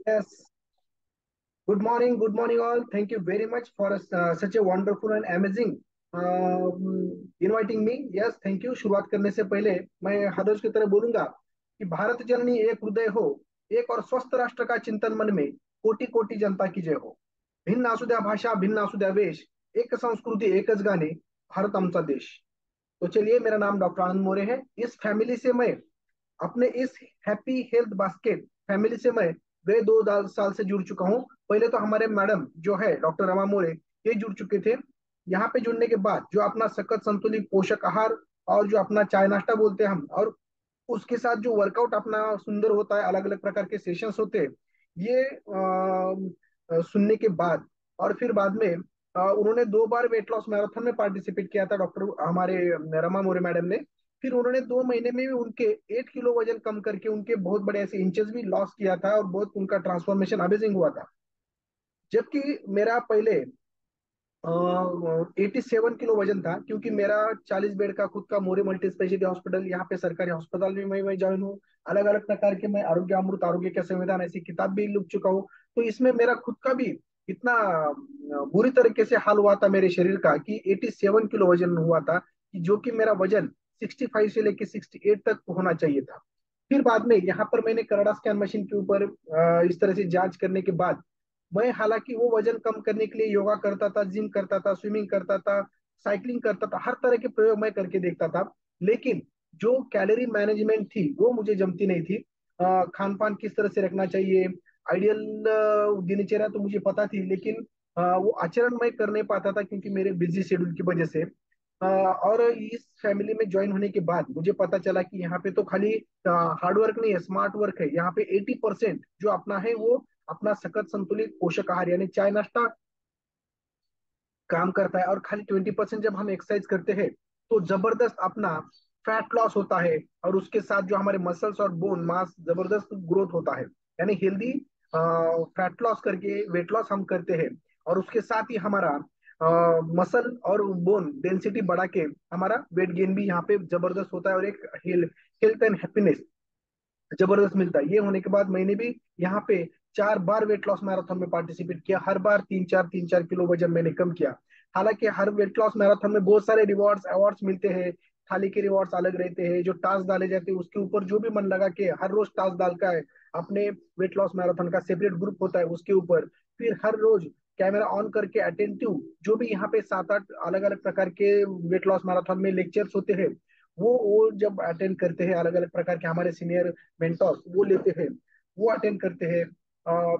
Yes, good morning all. Thank you very much for such a wonderful and amazing inviting me. Yes, thank you. शुरुआत करने से पहले मैं हर रोज की तरह बोलूंगा कि भारत जननी एक हृदय हो, एक और स्वस्थ राष्ट्र का चिंतन मन में, कोटि कोटि जनता की जय हो. भिन्न असू द्या भाषा, भिन्न असू द्या वेश, एक संस्कृती एकच गाणे, भारत आमचा देश. तो चलिए, मेरा नाम डॉक्टर आनंद मोरे है. इस फैमिली से मैं अपने इस हैप्पी हेल्थ बास्केट फैमिली से मैं गए 2 साल से जुड़ चुका हूँ. पहले तो हमारे मैडम जो है डॉक्टर रमा मोरे, ये जुड़ चुके थे. यहाँ पे जुड़ने के बाद जो अपना सखत संतुलित पोषक आहार और जो अपना चाय नाश्ता बोलते हैं हम, और उसके साथ जो वर्कआउट अपना सुंदर होता है, अलग अलग प्रकार के सेशंस होते हैं, ये सुनने के बाद और फिर बाद में उन्होंने 2 बार वेट लॉस मैराथन में पार्टिसिपेट किया था डॉक्टर हमारे रमा मोरे मैडम ने. फिर उन्होंने 2 महीने में भी उनके 8 किलो वजन कम करके उनके बहुत बड़े ऐसे इंचेस भी लॉस किया था और बहुत उनका ट्रांसफॉर्मेशन अमेजिंग हुआ था. जबकि मेरा पहले 87 किलो वजन था, क्योंकि मेरा 40 बेड का खुद का मोरे मल्टी स्पेशलिटी हॉस्पिटल, यहाँ पे सरकारी अस्पताल में मैं ज्वाइन हूँ. अलग अलग प्रकार के मैं आरोग्य अमृत, आरोग्य का संविधान ऐसी किताब भी लिख चुका हूँ. तो इसमें मेरा खुद का भी इतना बुरी तरीके से हाल हुआ था मेरे शरीर का कि 87 किलो वजन हुआ था, कि जो कि मेरा वजन 65 से लेके 68 तक होना चाहिए था. फिर बाद में यहाँ पर मैंने कनाडा स्कैन मशीन के ऊपर इस तरह से जांच करने के बाद मैं, हालांकि वो वजन कम करने के लिए योगा करता था, जिम करता था, स्विमिंग करता था, साइकिलिंग करता था, हर तरह के प्रयोग मैं करके देखता था. लेकिन जो कैलोरी मैनेजमेंट थी वो मुझे जमती नहीं थी. खान पान किस तरह से रखना चाहिए, आइडियल दिनचर्या तो मुझे पता थी, लेकिन वो आचरण मैं कर नहीं पाता था क्योंकि मेरे बिजी शेड्यूल की वजह से. और इस फैमिली में ज्वाइन होने के बाद मुझे पता चला कि यहाँ पे तो खाली हार्ड वर्क नहीं है, स्मार्ट वर्क है. यहाँ पे 80% जो अपना है वो अपना सखत संतुलित पोषक आहार यानी चाय नाश्ता काम करता है. और खाली 20% जब हम एक्सरसाइज करते हैं तो जबरदस्त अपना फैट लॉस होता है, और उसके साथ जो हमारे मसल्स और बोन मास जबरदस्त ग्रोथ होता है. यानी हेल्दी फैट लॉस करके वेट लॉस हम करते हैं, और उसके साथ ही हमारा मसल और बोन डेंसिटी बढ़ा के हमारा वेट गेन भी यहाँ पे जबरदस्त होता है, और एक हेल्थ एंड हैप्पीनेस जबरदस्त मिलता है. ये होने के बाद मैंने भी यहाँ पे 4 बार वेट लॉस मैराथन में पार्टिसिपेट किया. हर बार 3-4 किलो वजन मैंने कम किया. हालांकि हर वेट लॉस मैराथन में बहुत सारे रिवॉर्ड्स अवार्ड्स मिलते हैं. थाली के रिवॉर्ड्स अलग रहते हैं, जो टास्क डाले जाते हैं उसके ऊपर जो भी मन लगा के हर रोज टास्क डाल का है. अपने वेट लॉस मैराथन का सेपरेट ग्रुप होता है उसके ऊपर. फिर हर रोज कैमरा ऑन करके अटेंटिव जो भी यहाँ पे 7-8 अलग अलग प्रकार के वेट लॉस मैराथन में लेक्चर्स होते हैं, वो जब अटेंड करते हैं, अलग अलग प्रकार के हमारे सीनियर मेंटोर्स वो लेते हैं, वो अटेंड करते हैं.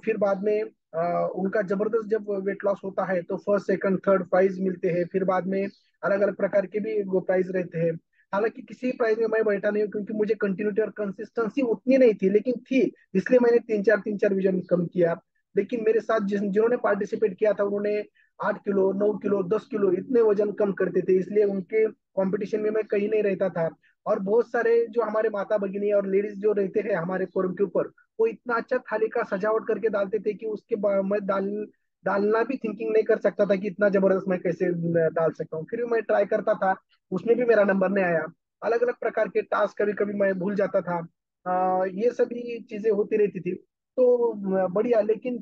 फिर बाद में उनका जबरदस्त जब वेट लॉस होता है तो फर्स्ट सेकंड थर्ड प्राइज मिलते हैं. फिर बाद में अलग अलग प्रकार के भी वो प्राइज रहते हैं. हालांकि किसी प्राइज में मैं बैठा नहीं हूँ क्योंकि मुझे कंटिन्यूटी और कंसिस्टेंसी उतनी नहीं थी, लेकिन थी, इसलिए मैंने 3-4 विजन कम किया. लेकिन मेरे साथ जिन्होंने पार्टिसिपेट किया था उन्होंने 8 किलो, 9 किलो, 10 किलो इतने वजन कम करते थे, इसलिए उनके कंपटीशन में मैं कहीं नहीं रहता था. और बहुत सारे जो हमारे माता भगिनी और लेडीज जो रहते हैं हमारे फोरम के ऊपर, वो इतना अच्छा थाली का सजावट करके डालते थे कि मैं डालना भी थिंकिंग नहीं कर सकता था कि इतना जबरदस्त मैं कैसे डाल सकता हूँ. फिर भी मैं ट्राई करता था, उसमें भी मेरा नंबर नहीं आया. अलग अलग प्रकार के टास्क कभी कभी मैं भूल जाता था. ये सभी चीजें होती रहती थी. तो बढ़िया. लेकिन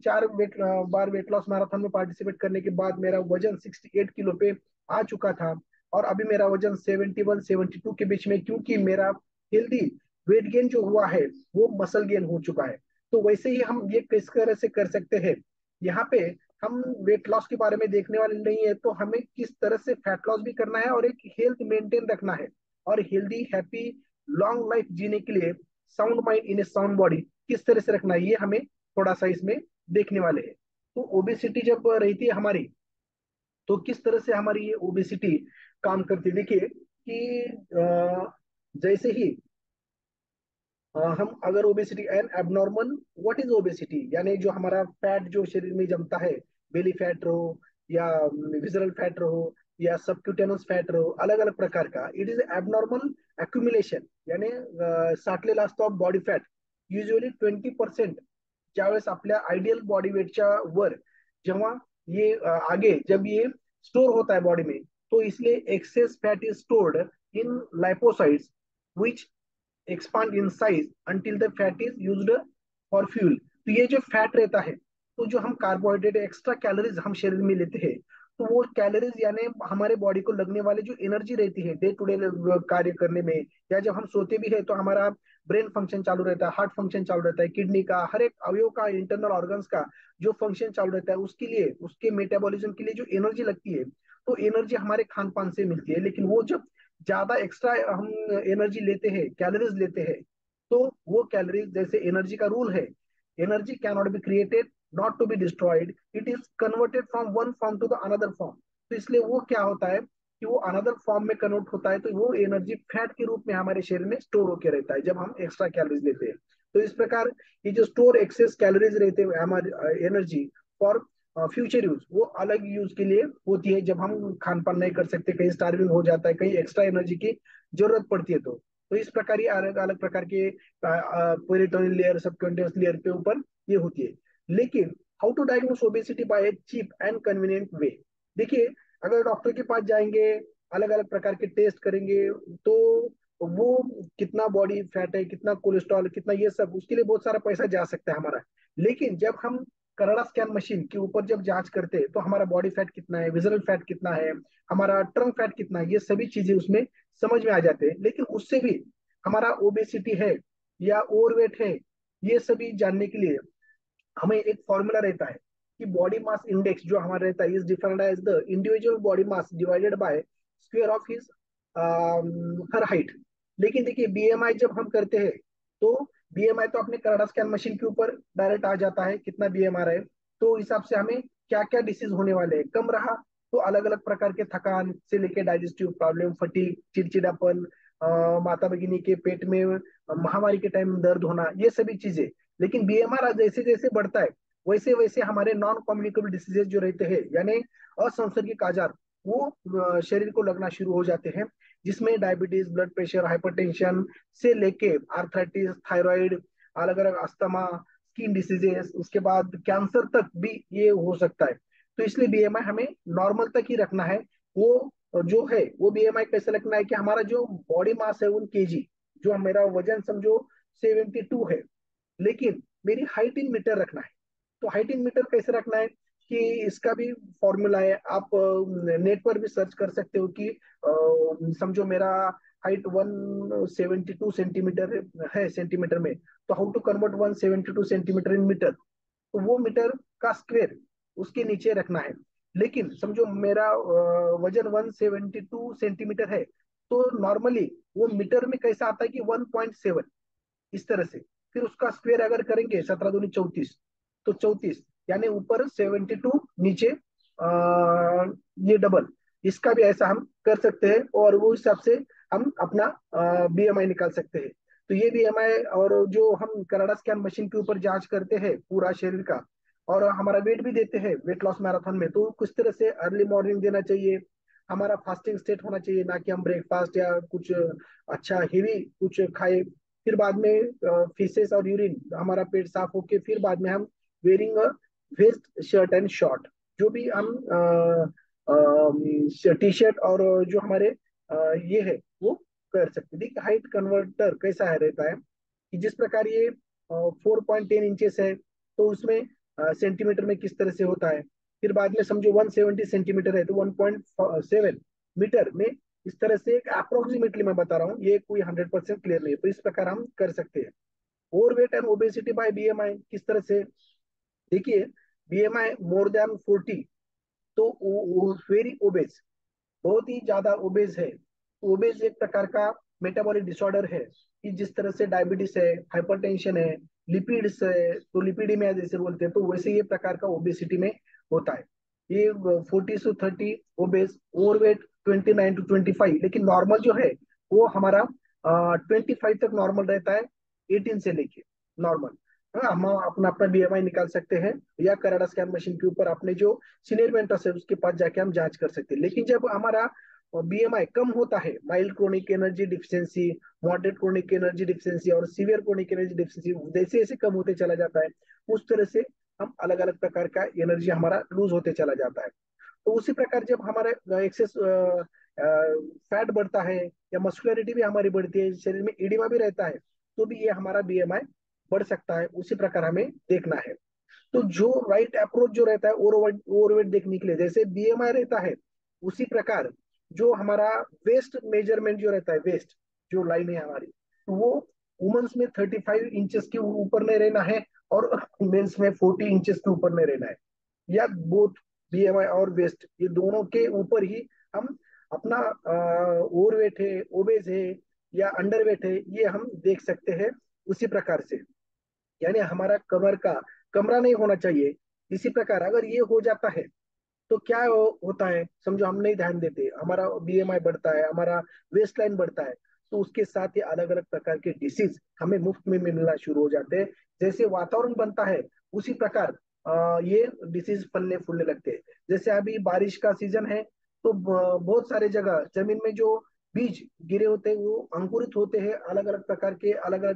बार वेट लॉस मैराथन में पार्टिसिपेट करने के बाद मेरा वजन 68 किलो पे आ चुका था. और अभी मेरा वजन 71-72 के बीच में, क्योंकि मेरा हेल्दी वेट गेन जो हुआ है वो मसल गेन हो चुका है. तो वैसे ही हम ये किस तरह से कर सकते हैं, यहाँ पे हम वेट लॉस के बारे में देखने वाले नहीं है, तो हमें किस तरह से फैट लॉस भी करना है और एक हेल्थ मेंटेन रखना है. और हेल्दी हैप्पी लॉन्ग लाइफ जीने के लिए sound mind in A sound body किस तरह से रखना है, ये हमें थोड़ा सा इसमें देखने वाले हैं. तो ओबेसिटी जब रहती है हमारी, तो किस तरह से हमारी ये ओबेसिटी काम करती है, देखिए कि जैसे ही हम अगर obesity and abnormal, what is obesity, यानी जो हमारा फैट जो शरीर में जमता है, बेली फैट रहो या विजरल फैट रहो या सबक्यूटेनस फैट रहो, अलग अलग प्रकार का, इट इज एबनॉर्मल अक्युमुलेशन. यानी साठलेला असतो बॉडी फॅट युजली 20% ज्यावेळेस आपल्या आयडियल बॉडी वेटच्या वर जेव्हा ये आगे जब ये स्टोर होता है बॉडी में, तो इसलिए excess fat is stored in lipocytes which expand in size until the fat is used for fuel. तो ये जो फैट रहता है, तो जो हम कार्बोहाइड्रेट एक्स्ट्रा कैलोरीज हम शरीर में लेते हैं, तो वो कैलोरीज यानी हमारे बॉडी को लगने वाली जो एनर्जी रहती है डे टू डे कार्य करने में, या जब हम सोते भी है तो हमारा ब्रेन फंक्शन चालू रहता है, हार्ट फंक्शन चालू रहता है, किडनी का, हर एक अवयव का, इंटरनल ऑर्गन्स का जो फंक्शन चालू रहता है, उसके लिए, उसके मेटाबॉलिज्म के लिए जो एनर्जी लगती है, तो एनर्जी हमारे खान पान से मिलती है। लेकिन वो जब ज्यादा एक्स्ट्रा हम एनर्जी लेते हैं, कैलोरीज लेते हैं, तो वो कैलोरीज, जैसे एनर्जी का रूल है, energy can not be created, not to be destroyed, it is converted from one form to the another form. तो इसलिए वो क्या होता है कि वो अनदर फॉर्म में कन्वर्ट होता है, तो वो एनर्जी फैट के रूप में हमारे शरीर में स्टोर होकर रहता है जब हम एक्स्ट्रा कैलोरीज लेते हैं। तो इस प्रकार ये जो स्टोर एक्सेस कैलोरीज रहते हैं हमारी एनर्जी फॉर फ्यूचर यूज, वो अलग यूज के लिए होती है जब हम खान पान नहीं कर सकते, कहीं स्टार्विंग हो जाता है, कहीं एक्स्ट्रा एनर्जी की जरूरत पड़ती है। तो इस प्रकार ये अलग अलग प्रकार के पेरिटोनियल लेयर, सबकॉन्टिनेस लेयर के ऊपर ये होती है। लेकिन how to diagnose obesity by a cheap and convenient way? देखिए, अगर डॉक्टर के पास जाएंगे, अलग अलग प्रकार के टेस्ट करेंगे, तो वो कितना बॉडी फैट है, कितना कोलेस्ट्रॉल, कितना ये सब, उसके लिए बहुत सारा पैसा जा सकता है हमारा। लेकिन जब हम कनाडा स्कैन मशीन के ऊपर जब जांच करते हैं, तो हमारा बॉडी फैट कितना है, विजरल फैट कितना है, हमारा ट्रंक फैट कितना है, ये सभी चीजें उसमें समझ में आ जाते हैं। लेकिन उससे भी हमारा ओबेसिटी है या ओवरवेट है, ये सभी जानने के लिए हमें एक फॉर्मूला रहता है कि बॉडी मास इंडेक्स जो हमारा रहता है is defined as the individual body mass divided by square of his her height. लेकिन देखिए, बीएमआई जब हम करते हैं, तो बीएमआई तो अपने कनाडा स्कैन मशीन के ऊपर डायरेक्ट आ जाता है कितना बीएम आ रहा है, तो हिसाब से हमें क्या क्या डिसीज होने वाले हैं, कम रहा तो अलग अलग प्रकार के थकान से लेके डाइजेस्टिव प्रॉब्लम, फटीग, चिड़चिड़ापन, माता भगिनी के पेट में महामारी के टाइम दर्द होना, ये सभी चीजें। लेकिन बीएमआर जैसे जैसे बढ़ता है, वैसे वैसे हमारे नॉन कम्युनिकेबल डिसीजेज जो रहते हैं, यानी असंसर्गिक आजार, वो शरीर को लगना शुरू हो जाते हैं, जिसमें डायबिटीज, ब्लड प्रेशर, हाइपरटेंशन से लेके आर्थराइटिस, थायराइड, अलग अलग अस्थमा, स्किन डिसीजेस, उसके बाद कैंसर तक भी ये हो सकता है। तो इसलिए बीएमआई हमें नॉर्मल तक ही रखना है। वो जो है वो बीएमआई कैसे रखना है कि हमारा जो बॉडी मास है 1 kg, जो मेरा वजन समझो 72 है, लेकिन मेरी हाइट इन मीटर रखना है। तो हाइट इन मीटर कैसे रखना है कि इसका भी फॉर्मूला है, आप नेट पर भी सर्च कर सकते हो कि समझो मेरा हाइट 172 सेंटीमीटर है सेंटीमीटर में, तो how to convert 172 centimetre in metre, तो वो मीटर का स्क्वायर उसके नीचे रखना है। लेकिन समझो मेरा वजन 172 सेंटीमीटर है, तो नॉर्मली वो मीटर में कैसा आता है कि 1.7, इस तरह से। फिर उसका स्क्वायर अगर करेंगे 17 दूनी 34, तो 34, यानी ऊपर 72, नीचे ये डबल, इसका भी ऐसा हम कर सकते हैं, और वो हिसाब से हम अपना बीएमआई निकाल सकते हैं। तो ये बीएमआई, और जो हम कनाडा स्कैन मशीन के ऊपर जांच करते हैं पूरा शरीर का, और हमारा वेट भी देते हैं वेट लॉस मैराथन में, तो किस तरह से अर्ली मॉर्निंग देना चाहिए, हमारा फास्टिंग स्टेट होना चाहिए, ना कि हम ब्रेकफास्ट या कुछ अच्छा हेवी कुछ खाए, फिर बाद में फीसेस और यूरिन हमारा पेट साफ होके, फिर बाद में हम wearing vest shirt and short, जो भी हम टी शर्ट और जो हमारे ये है वो कर सकते हैं। देखिए, हाइट कन्वर्टर कैसा है रहता है कि जिस प्रकार ये 4.10 इंचेस है, तो उसमें सेंटीमीटर में किस तरह से होता है, फिर बाद में समझो 170 सेंटीमीटर है, तो 1.7 मीटर में, इस तरह से एक अप्रोक्सीमेटली मैं बता रहा हूँ, ये कोई 100% क्लियर नहीं है, तो इस प्रकार हम कर सकते हैं। Overweight and obesity by BMI किस तरह से? देखिए, बीएमआई मोर देन 40, तो वेरी ओबेस, बहुत ही ज्यादा ओबेज है। ओबेज एक प्रकार का मेटाबॉलिक डिसऑर्डर है कि जिस तरह से डायबिटीज है, हाइपरटेंशन है, लिपिड्स है, तो लिपिडीमिया जैसे बोलते हैं, तो वैसे ये प्रकार का ओबेसिटी में होता है। ये 40 से 30 ओबेस, ओवरवेट 29 to 25, लेकिन नॉर्मल जो है वो हमारा 25 तक नॉर्मल रहता है, 18 से लेके नॉर्मल। हाँ, हम अपना अपना बीएमआई निकाल सकते हैं, या कनाडा स्कैन मशीन के ऊपर अपने जो सीनियर मेंटर्स है उसके पास जाके हम जांच कर सकते हैं। लेकिन जब हमारा बीएमआई कम होता है, mild chronic energy deficiency, moderate chronic energy deficiency और सीवियर क्रोनिक एनर्जी डिफिशियंसी जैसे जैसे कम होते चला जाता है, उस तरह से हम अलग अलग प्रकार का एनर्जी हमारा लूज होते चला जाता है। तो उसी प्रकार जब हमारा एक्सेस फैट बढ़ता है, या मस्कुलरिटी भी हमारी बढ़ती है, शरीर में इडिमा भी रहता है, तो भी ये हमारा बीएमआई बढ़ सकता है, उसी प्रकार हमें देखना है। तो जो राइट अप्रोच जो रहता है ओवरवेट देखने के लिए, जैसे बीएमआई रहता है, उसी प्रकार जो हमारा वेस्ट मेजरमेंट जो रहता है, वेस्ट जो लाइन है हमारी, तो वो वुमेन्स में 35 इंचेस के ऊपर नहीं रहना है, और मेंस में 40 इंचेस के ऊपर नहीं रहना है, या बोथ बीएमआई और वेस्ट ये दोनों के ऊपर ही हम अपना ओवरवेट है, ओबेज है या अंडरवेट है, ये हम देख सकते हैं उसी प्रकार से। यानी हमारा कमर का कमरा नहीं होना चाहिए। इसी प्रकार अगर ये हो जाता है तो क्या होता है, समझो हम नहीं ध्यान देते, हमारा बीएमआई बढ़ता है, हमारा वेस्ट लाइन बढ़ता है, तो उसके साथ ही अलग अलग प्रकार के डिसीज हमें मुफ्त में मिलना शुरू हो जाते हैं। जैसे वातावरण बनता है उसी प्रकार ये डिसीज फलने फूलने लगते हैं। जैसे अभी बारिश का सीजन है, तो बहुत सारे जगह जमीन में जो बीज गिरे होते हैं वो अंकुरित होते हैं, अलग अलग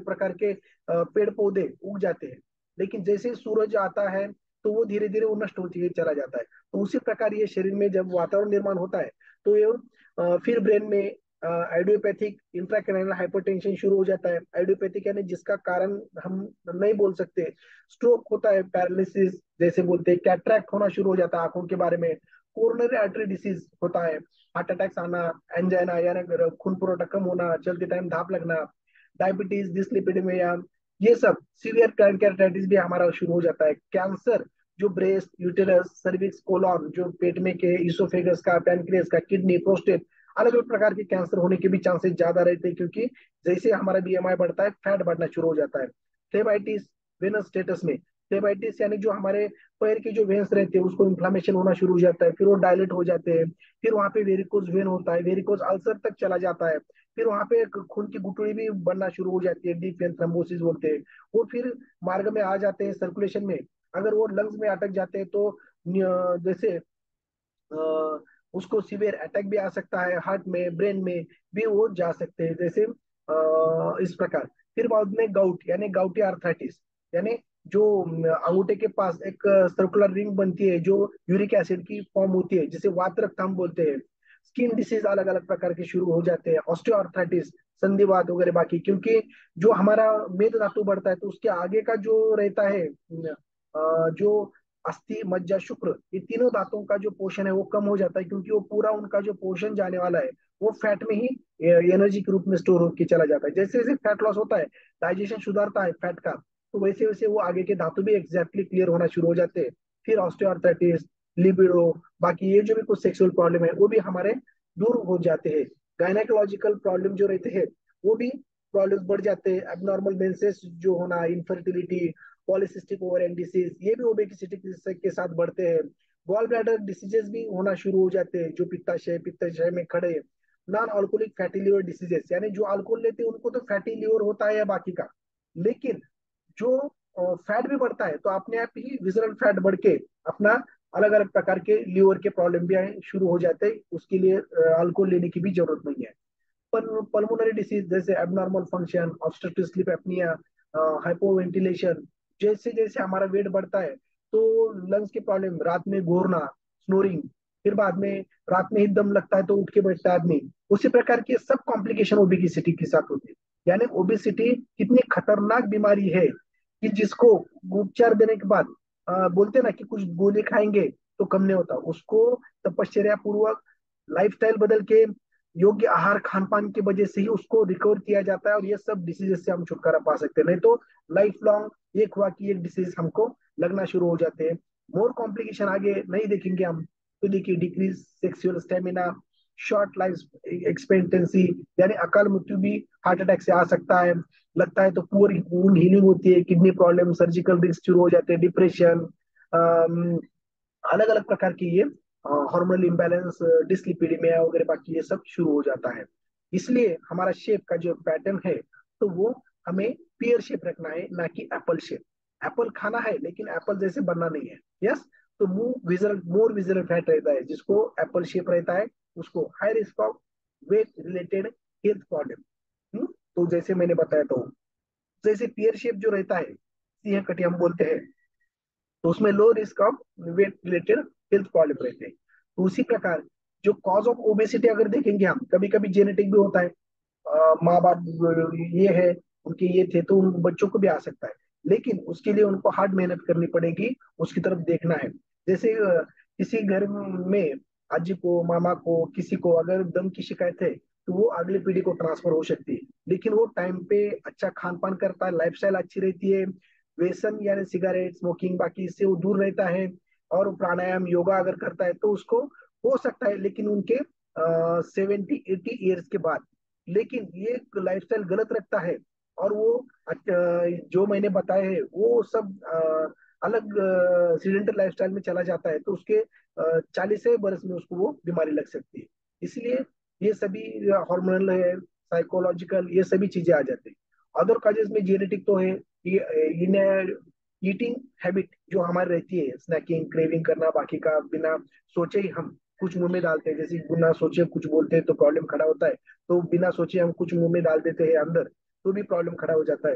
प्रकार के पेड़ पौधे उग जाते हैं। लेकिन जैसे सूरज आता है तो वो धीरे धीरे वो नष्ट होते चला जाता है। तो उसी प्रकार ये शरीर में जब वातावरण निर्माण होता है, तो ये फिर ब्रेन में आइडियोपैथिक इंट्राक्रैनियल हाइपरटेंशन शुरू हो जाता है। आइडियोपैथिक यानी जिसका कारण हम नहीं बोल सकते, स्ट्रोक होता है, पैरालिसिस जैसे बोलते हैं, कैटरैक्ट होना शुरू हो जाता है आंखों के बारे में, कोरोनरी आर्टरी डिसीज होता है, हार्ट अटैक्स आना, एंजाइना यानी खून पुरवठा कम होना, चलते टाइम धाप लगना, डायबिटीज, डिसलिपिडेमिया, ये सब सीवियर पैंक्रियाटाइटिस भी हमारा शुरू हो जाता है। कैंसर जो ब्रेस्ट, यूटेरस, सर्विक्स, कोलॉन जो पेट में के, इसोफेगस का, पैनक्रियास का, किडनी, प्रोस्टेट, अलग अलग प्रकार के कैंसर होने के भी चांसेस ज्यादा रहते हैं, क्योंकि जैसे हमारा बीएमआई बढ़ता है फैट बढ़ना शुरू हो जाता है। फ्लेबाइटिस वेनस स्टेटस में, फ्लेबाइटिस यानी जो हमारे पैर के जो वेन्स रहते हैं उसको इन्फ्लामेशन होना शुरू हो जाता है, फिर वो डायलेट हो जाते हैं, फिर वहां पे वेरिकोज वेन होता है, वेरिकोज अल्सर तक चला जाता है, फिर वहां पे खून की गुठली भी बनना शुरू हो जाती है, डीप वेन थ्रोम्बोसिस बोलते हैं। वो फिर मार्ग में आ जाते हैं सर्कुलेशन में, अगर वो लंग्स में अटक जाते हैं तो जैसे उसको सीवियर अटैक भी आ सकता है, हार्ट में, ब्रेन में भी वो जा सकते हैं, जैसे इस प्रकार। फिर बाद में गाउट यानी गाउटी आर्थराइटिस, यानी जो अंगूठे के पास एक सर्कुलर रिंग बनती है जो यूरिक एसिड की फॉर्म होती है, जिसे वात रक्त हम बोलते हैं। स्किन डिसीज अलग अलग प्रकार के शुरू हो जाते हैं, ऑस्टियोआर्थराइटिस, संधिवात वगैरह बाकी, क्योंकि जो हमारा मेद धातु बढ़ता है तो उसके आगे का जो रहता है जो अस्थि, मज्जा, शुक्र, ये तीनों धातुओं का जो पोषण है वो कम हो जाता है, क्योंकि वो पूरा उनका जो पोषण जाने वाला है वो फैट में ही एनर्जी के रूप में स्टोर होकर चला जाता है। जैसे जैसे फैट लॉस होता है, डाइजेशन सुधारता है फैट का, तो वैसे वैसे वो आगे के धातु भी एग्जैक्टली क्लियर होना शुरू हो जाते हैं। फिर ऑस्टियोआर्थराइटिस, लिबिडो, बाकी ये जो भी कुछ सेक्सुअल प्रॉब्लम है वो भी हमारे दूर हो जाते हैं। गायनेकोलॉजिकल प्रॉब्लम जो रहते हैं वो भी प्रॉब्लम बढ़ जाते हैं, एबनॉर्मल मेंसेस जो होना, इनफर्टिलिटी, पॉलिसिस्टिक ओवरियन डिसीज, ये भी ओबेसिटी के साथ बढ़ते हैं। गॉल ब्लैडर डिसीजेस भी होना शुरू हो जाते हैं, जो पित्ताशय में खड़े। Non alcoholic fatty liver diseases, यानी जो अल्कोहल लेते हैं उनको तो फैटी लिवर होता है या बाकी का, लेकिन जो फैट भी बढ़ता है तो अपने आप ही विजरल फैट बढ़ के अपना अलग अलग प्रकार के लीवर के प्रॉब्लम भी आए शुरू हो जाते हैं, उसके लिए अल्कोहल लेने की भी जरूरत नहीं है। पल्मोनरी डिसीज जैसे abnormal function, obstructive sleep apnoea, hypoventilation, जैसे जैसे हमारा वेट बढ़ता है तो लंग्स की प्रॉब्लम, रात में घूरना, स्नोरिंग, फिर बाद में रात में ही दम लगता है तो उठ के बैठता है आदमी, उसी प्रकार की सब कॉम्प्लिकेशन ओबेसिटी के साथ होती है। यानी ओबेसिटी कितनी खतरनाक बीमारी है कि जिसको उपचार देने के बाद बोलते हैं ना कि कुछ गोली खाएंगे तो कम नहीं होता, उसको तपश्चर्या पूर्वक लाइफस्टाइल बदल के योग्य आहार खान पान की वजह से ही उसको रिकवर किया जाता है, और ये सब डिसीजेस से हम छुटकारा पा सकते हैं। नहीं तो लाइफ लॉन्ग एक हुआ कि एक डिसीज हमको लगना शुरू हो जाते हैं। मोर कॉम्प्लिकेशन आगे नहीं देखेंगे हम, तो देखिए decrease sexual stamina, short life expectancy, यानी अकाल मृत्यु भी हार्ट अटैक से आ सकता है। लगता है तो पुअर वुंड हीलिंग होती है, किडनी प्रॉब्लम, सर्जिकल रिस्क शुरू हो जाते हैं, डिप्रेशन, अलग अलग प्रकार की ये हार्मोनल इम्बैलेंस, डिसलिपिडीमिया वगैरह बाकी ये सब शुरू हो जाता है। इसलिए हमारा शेप का जो पैटर्न है तो वो हमें पेयर शेप रखना है, ना कि एप्पल शेप। एप्पल खाना है लेकिन एप्पल जैसे बनना नहीं है। यस, तो मुंह विजरल, मोर विजरल फैट रहता है जिसको एप्पल शेप रहता है, उसको high risk of weight related health problem. तो जैसे मैंने बताया, तो जैसे पेयर शेप जो रहता है, सिंह कटी हम बोलते हैं, तो उसमें low risk of weight related health problem रहते हैं। तो उसी प्रकार जो कॉज ऑफ ओबेसिटी अगर देखेंगे हम, कभी कभी जेनेटिक भी होता है, माँ बाप ये है, उनके ये थे तो उन बच्चों को भी आ सकता है, लेकिन उसके लिए उनको हार्ड मेहनत करनी पड़ेगी, उसकी तरफ देखना है। जैसे किसी घर में अजी को, मामा को, किसी को अगर दम की शिकायत है तो वो अगली पीढ़ी को ट्रांसफर हो सकती है, लेकिन वो टाइम पे अच्छा खान पान करता है, लाइफस्टाइल अच्छी रहती है, व्यसन यानी सिगरेट स्मोकिंग बाकी इससे वो दूर रहता है, और प्राणायाम योगा अगर करता है तो उसको हो सकता है, लेकिन उनके 70-80 ईयर्स के बाद। लेकिन ये लाइफस्टाइल गलत रखता है और वो जो मैंने बताए हैं वो सब अलग सीडेंटल लाइफस्टाइल में चला जाता है, तो उसके 40वें बरस में उसको वो बीमारी लग सकती है। इसलिए ये सभी हार्मोनल है, साइकोलॉजिकल, ये सभी चीजें आ जाती है। अदर कॉजेज में जेनेटिक तो है, ये इन्हें ईटिंग हैबिट जो हमारी रहती है, स्नैकिंग क्रेविंग करना, बाकी का बिना सोचे ही हम कुछ मुंह में डालते हैं, जैसे बिना सोचे कुछ बोलते हैं तो प्रॉब्लम खड़ा होता है, तो बिना सोचे हम कुछ मुंह में डाल देते हैं अंदर, तो भी प्रॉब्लम खड़ा हो जाता है।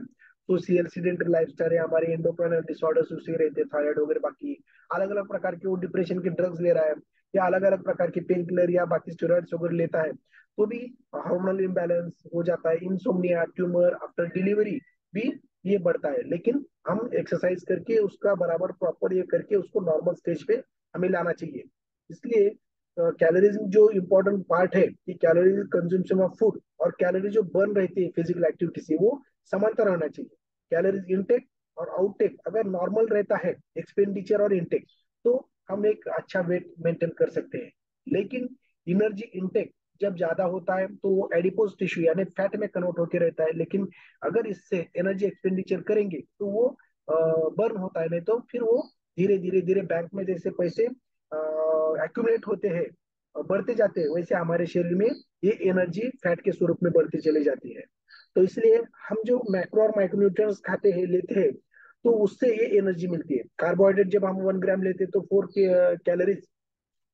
सोशल सीडेंटरी लाइफस्टाइल है, हमारे एंडोक्राइनल डिसऑर्डर्स उसे रहते हैं, थायराइड वगैरह, बाकी अलग अलग प्रकार के वो डिप्रेशन के ड्रग्स ले रहा है, या अलग अलग प्रकार के पेन किलर या बाकी स्टेरॉइड्स वगैरह लेता है, तो भी हार्मोनल इम्बैलेंस हो जाता है, इंसोम्निया, ट्यूमर आफ्टर डिलीवरी भी ये बढ़ता है। लेकिन हम एक्सरसाइज करके उसका बराबर प्रॉपर ये करके उसको नॉर्मल स्टेज पे हमें लाना चाहिए। इसलिए कैलोरीज जो इम्पोर्टेंट पार्ट है कि कैलोरीज कंज्यूम्शन ऑफ फूड और कैलोरी जो बर्न रहती है फिजिकल एक्टिविटी से, वो समांतर रहना चाहिए। कैलोरीज इनटेक और आउटटेक अगर नॉर्मल रहता है, एक्सपेंडिचर और इनटेक, तो हम एक अच्छा वेट मेंटेन कर सकते हैं। लेकिन एनर्जी इनटेक जब ज्यादा होता है तो वो एडिपोज टिश्यू यानी फैट में कन्वर्ट होकर रहता है, लेकिन अगर इससे एनर्जी एक्सपेंडिचर करेंगे तो वो बर्न होता है, नहीं तो फिर वो धीरे धीरे धीरे बैंक में जैसे पैसे एक्यूमुलेट होते हैं, बढ़ते जाते हैं, वैसे हमारे शरीर में ये एनर्जी फैट के स्वरूप में बढ़ती चली जाती है। तो इसलिए हम जो मैक्रो और माइक्रोन्यूट्रिएंट्स खाते हैं, लेते हैं, तो उससे ये एनर्जी मिलती है। कार्बोहाइड्रेट जब हम 1 ग्राम लेते हैं तो 4 कैलोरीज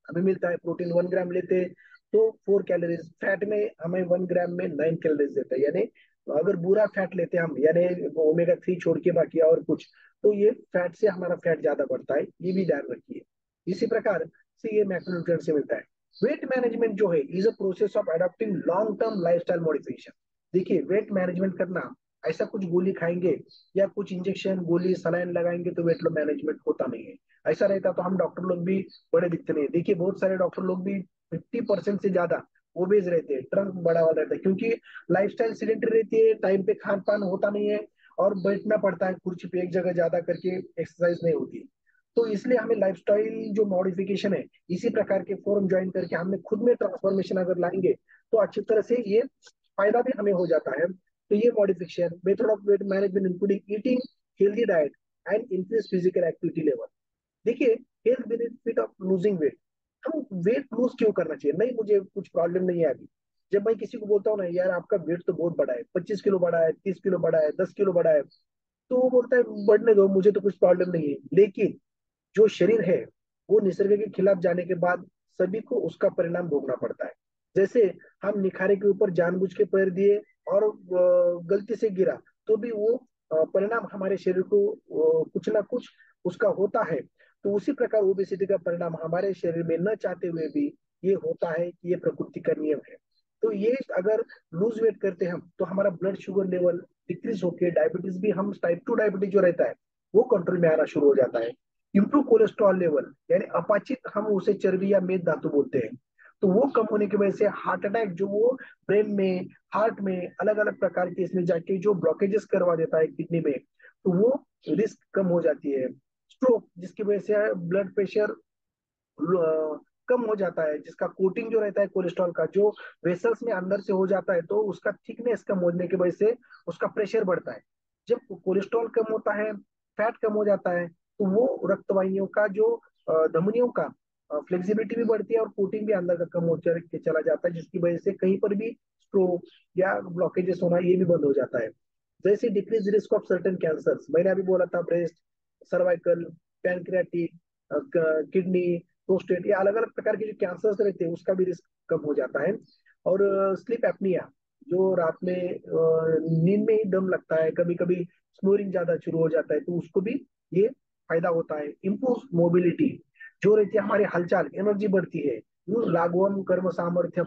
हमें मिलता है, प्रोटीन 1 ग्राम लेते हैं तो 4 कैलोरीज, फैट में हमें 1 ग्राम में 9 कैलोरीज देता है। यानी अगर बुरा फैट लेते हैं हम, यानी ओमेगा 3 छोड़ के बाकी और कुछ, तो ये फैट से हमारा फैट ज्यादा बढ़ता है, ये भी ध्यान रखिए। इसी प्रकार से ये मैक्रोन्यूट्रिएंट से मिलता है। वेट मैनेजमेंट जो है is a process of adopting long term lifestyle modification. देखिए वेट मैनेजमेंट करना ऐसा कुछ गोली खाएंगे या कुछ इंजेक्शन गोली सलाइन लगाएंगे तो वेट मैनेजमेंट होता नहीं है। ऐसा रहता तो हम डॉक्टर लोग भी बड़े दिखते नहीं। देखिए बहुत सारे डॉक्टर लोग भी 50% से ज्यादा ओबेज रहते हैं, ट्रंक बड़ा वाला रहता है, क्योंकि लाइफस्टाइल सीडेंटरी रहती है, टाइम पे खान पान होता नहीं है, और बैठना पड़ता है कुर्सी पे एक जगह ज्यादा करके, एक्सरसाइज नहीं होती। तो इसलिए हमें लाइफस्टाइल जो मॉडिफिकेशन है, इसी प्रकार के फॉर्म ज्वाइन करके हमने खुद में ट्रांसफॉर्मेशन अगर लाएंगे तो अच्छी तरह से ये फायदा भी हमें हो जाता है। तो ये modification method of weight management including eating healthy diet and increase physical activity level. देखिए health benefit of losing weight, हम वेट लूज क्यों करना चाहिए? नहीं मुझे कुछ प्रॉब्लम नहीं है अभी, जब मैं किसी को बोलता हूँ ना यार आपका वेट तो बहुत बड़ा है, 25 किलो बड़ा है, 30 किलो बड़ा है, 10 किलो बड़ा है, तो वो बोलता है बढ़ने दो मुझे तो कुछ प्रॉब्लम नहीं है। लेकिन जो शरीर है वो निसर्ग के खिलाफ जाने के बाद सभी को उसका परिणाम भोगना पड़ता है। जैसे हम निखारे के ऊपर जानबूझ के पैर दिए और गलती से गिरा, तो भी वो परिणाम हमारे शरीर को कुछ ना कुछ उसका होता है। तो उसी प्रकार ओबेसिटी का परिणाम हमारे शरीर में न चाहते हुए भी ये होता है कि ये प्रकृति का नियम है। तो ये अगर लूज वेट करते हैं हम तो हमारा ब्लड शुगर लेवल डिक्रीज होकर डायबिटीज भी, हम टाइप 2 डायबिटीज जो रहता है वो कंट्रोल में आना शुरू हो जाता है। इम्प्रूव कोलेस्ट्रॉल लेवल यानी अपाचित, हम उसे चर्बी या मेद धातु बोलते हैं, तो वो कम होने की वजह से हार्ट अटैक जो वो ब्रेन में, हार्ट में अलग अलग प्रकार के इसमें जाके जो ब्लॉकेजेस करवा देता है किडनी में, तो वो रिस्क कम हो जाती है। स्ट्रोक जिसकी वजह से ब्लड प्रेशर कम हो जाता है, जिसका कोटिंग जो रहता है कोलेस्ट्रॉल का जो वेसल्स में अंदर से हो जाता है, तो उसका थिकनेस कम होने की वजह से उसका प्रेशर बढ़ता है। जब कोलेस्ट्रॉल कम होता है, फैट कम हो जाता है, तो वो रक्तवाहिनियों का जो धमनियों का फ्लेक्सिबिलिटी भी बढ़ती है और कोटिंग भी अंदर का कम हो के चला जाता है, जिसकी वजह से कहीं पर भी स्ट्रोक या ब्लॉकेजेस होना ये भी बंद हो जाता है। जैसे decrease risk of certain cancers, मैंने अभी बोला था, breast, cervical, pancreatic, kidney, prostate, ये अलग अलग प्रकार के जो कैंसर्स रहते हैं उसका भी रिस्क कम हो जाता है। और स्लीप एपनिया, जो रात में नींद में ही दम लगता है, कभी कभी स्नोरिंग ज्यादा शुरू हो जाता है, तो उसको भी ये फायदा होता है। इम्प्रूव मोबिलिटी जो रहती है हमारी हलचल, एनर्जी बढ़ती है, लागवम कर्म सामर्थ्यम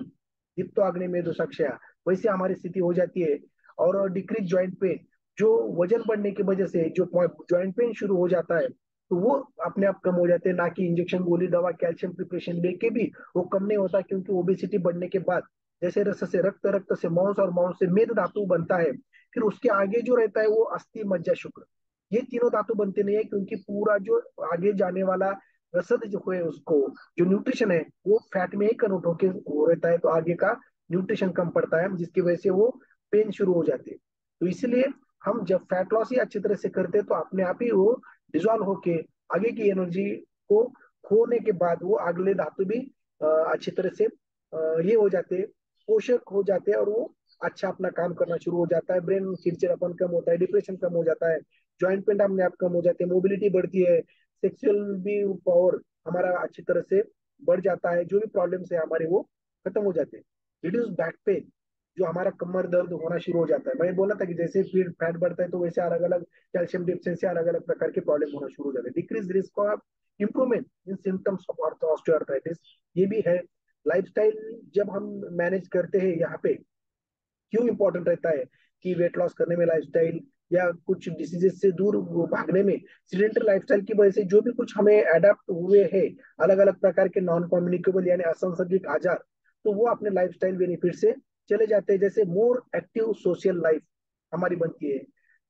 दीप्तो अग्नि मेधु साक्षया, वैसे हमारी स्थिति हो जाती है। और डिक्रीज जॉइंट पेन। जो वजन बढ़ने की वजह से जो जॉइंट पेन शुरू हो जाता है, तो वो अपने आप कम हो जाते हैं, ना कि इंजेक्शन, गोली, दवा, कैल्शियम प्रिपरेशन लेके भी वो कम नहीं होता। क्योंकि ओबेसिटी बढ़ने के बाद जैसे रस से रक्त, रक्त से मांस और मांस से मेद धातु बनता है, फिर उसके आगे जो रहता है वो अस्थि, मज्जा, शुक्र, ये तीनों धातु बनते नहीं है। क्योंकि पूरा जो आगे जाने वाला रसद जो है, उसको जो न्यूट्रिशन है वो फैट में ही कन्वर्ट होके वो रहता है, तो आगे का न्यूट्रिशन कम पड़ता है, जिसकी वजह से वो पेन शुरू हो जाते हैं। तो इसलिए हम जब फैट लॉस ही अच्छी तरह से करते हैं, तो अपने आप ही वो डिजॉल्व होके आगे की एनर्जी को खोने के बाद वो अगले धातु भी अच्छी तरह से ये हो जाते हैं, पोषक हो जाते हैं, और वो अच्छा अपना काम करना शुरू हो जाता है। ब्रेन चिड़चिड़ापन कम होता है, डिप्रेशन कम हो जाता है, जॉइंट पेन अपने आप कम हो जाते हैं, मोबिलिटी बढ़ती है, सेक्सुअल भी पावर हमारा अच्छी तरह से बढ़ जाता है, जो भी प्रॉब्लम्स है हमारे वो खत्म हो जाते हैं। रिड्यूस बैक पेन, जो हमारा कमर दर्द होना शुरू हो जाता है, मैंने बोला था कि जैसे फिर फैट बढ़ता है तो वैसे अलग अलग कैल्शियम डिफिशिएंसी, अलग अलग प्रकार के प्रॉब्लम होना शुरू हो जाते हैं। Decrease risk of improvement in symptoms of osteoarthritis, ये भी है। लाइफस्टाइल जब हम मैनेज करते हैं, यहाँ पे क्यों इंपॉर्टेंट रहता है कि वेट लॉस करने में लाइफस्टाइल या कुछ डिसीजेस से दूर भागने में, सीडेंटरी लाइफस्टाइल की वजह से जो भी कुछ हमें अडेप्ट हुए हैं, अलग अलग प्रकार के नॉन कम्युनिकेबल यानी असंसर्गिक आजार, तो वो अपने लाइफस्टाइल बेनिफिट से चले जाते हैं। जैसे मोर एक्टिव सोशल लाइफ हमारी बनती है,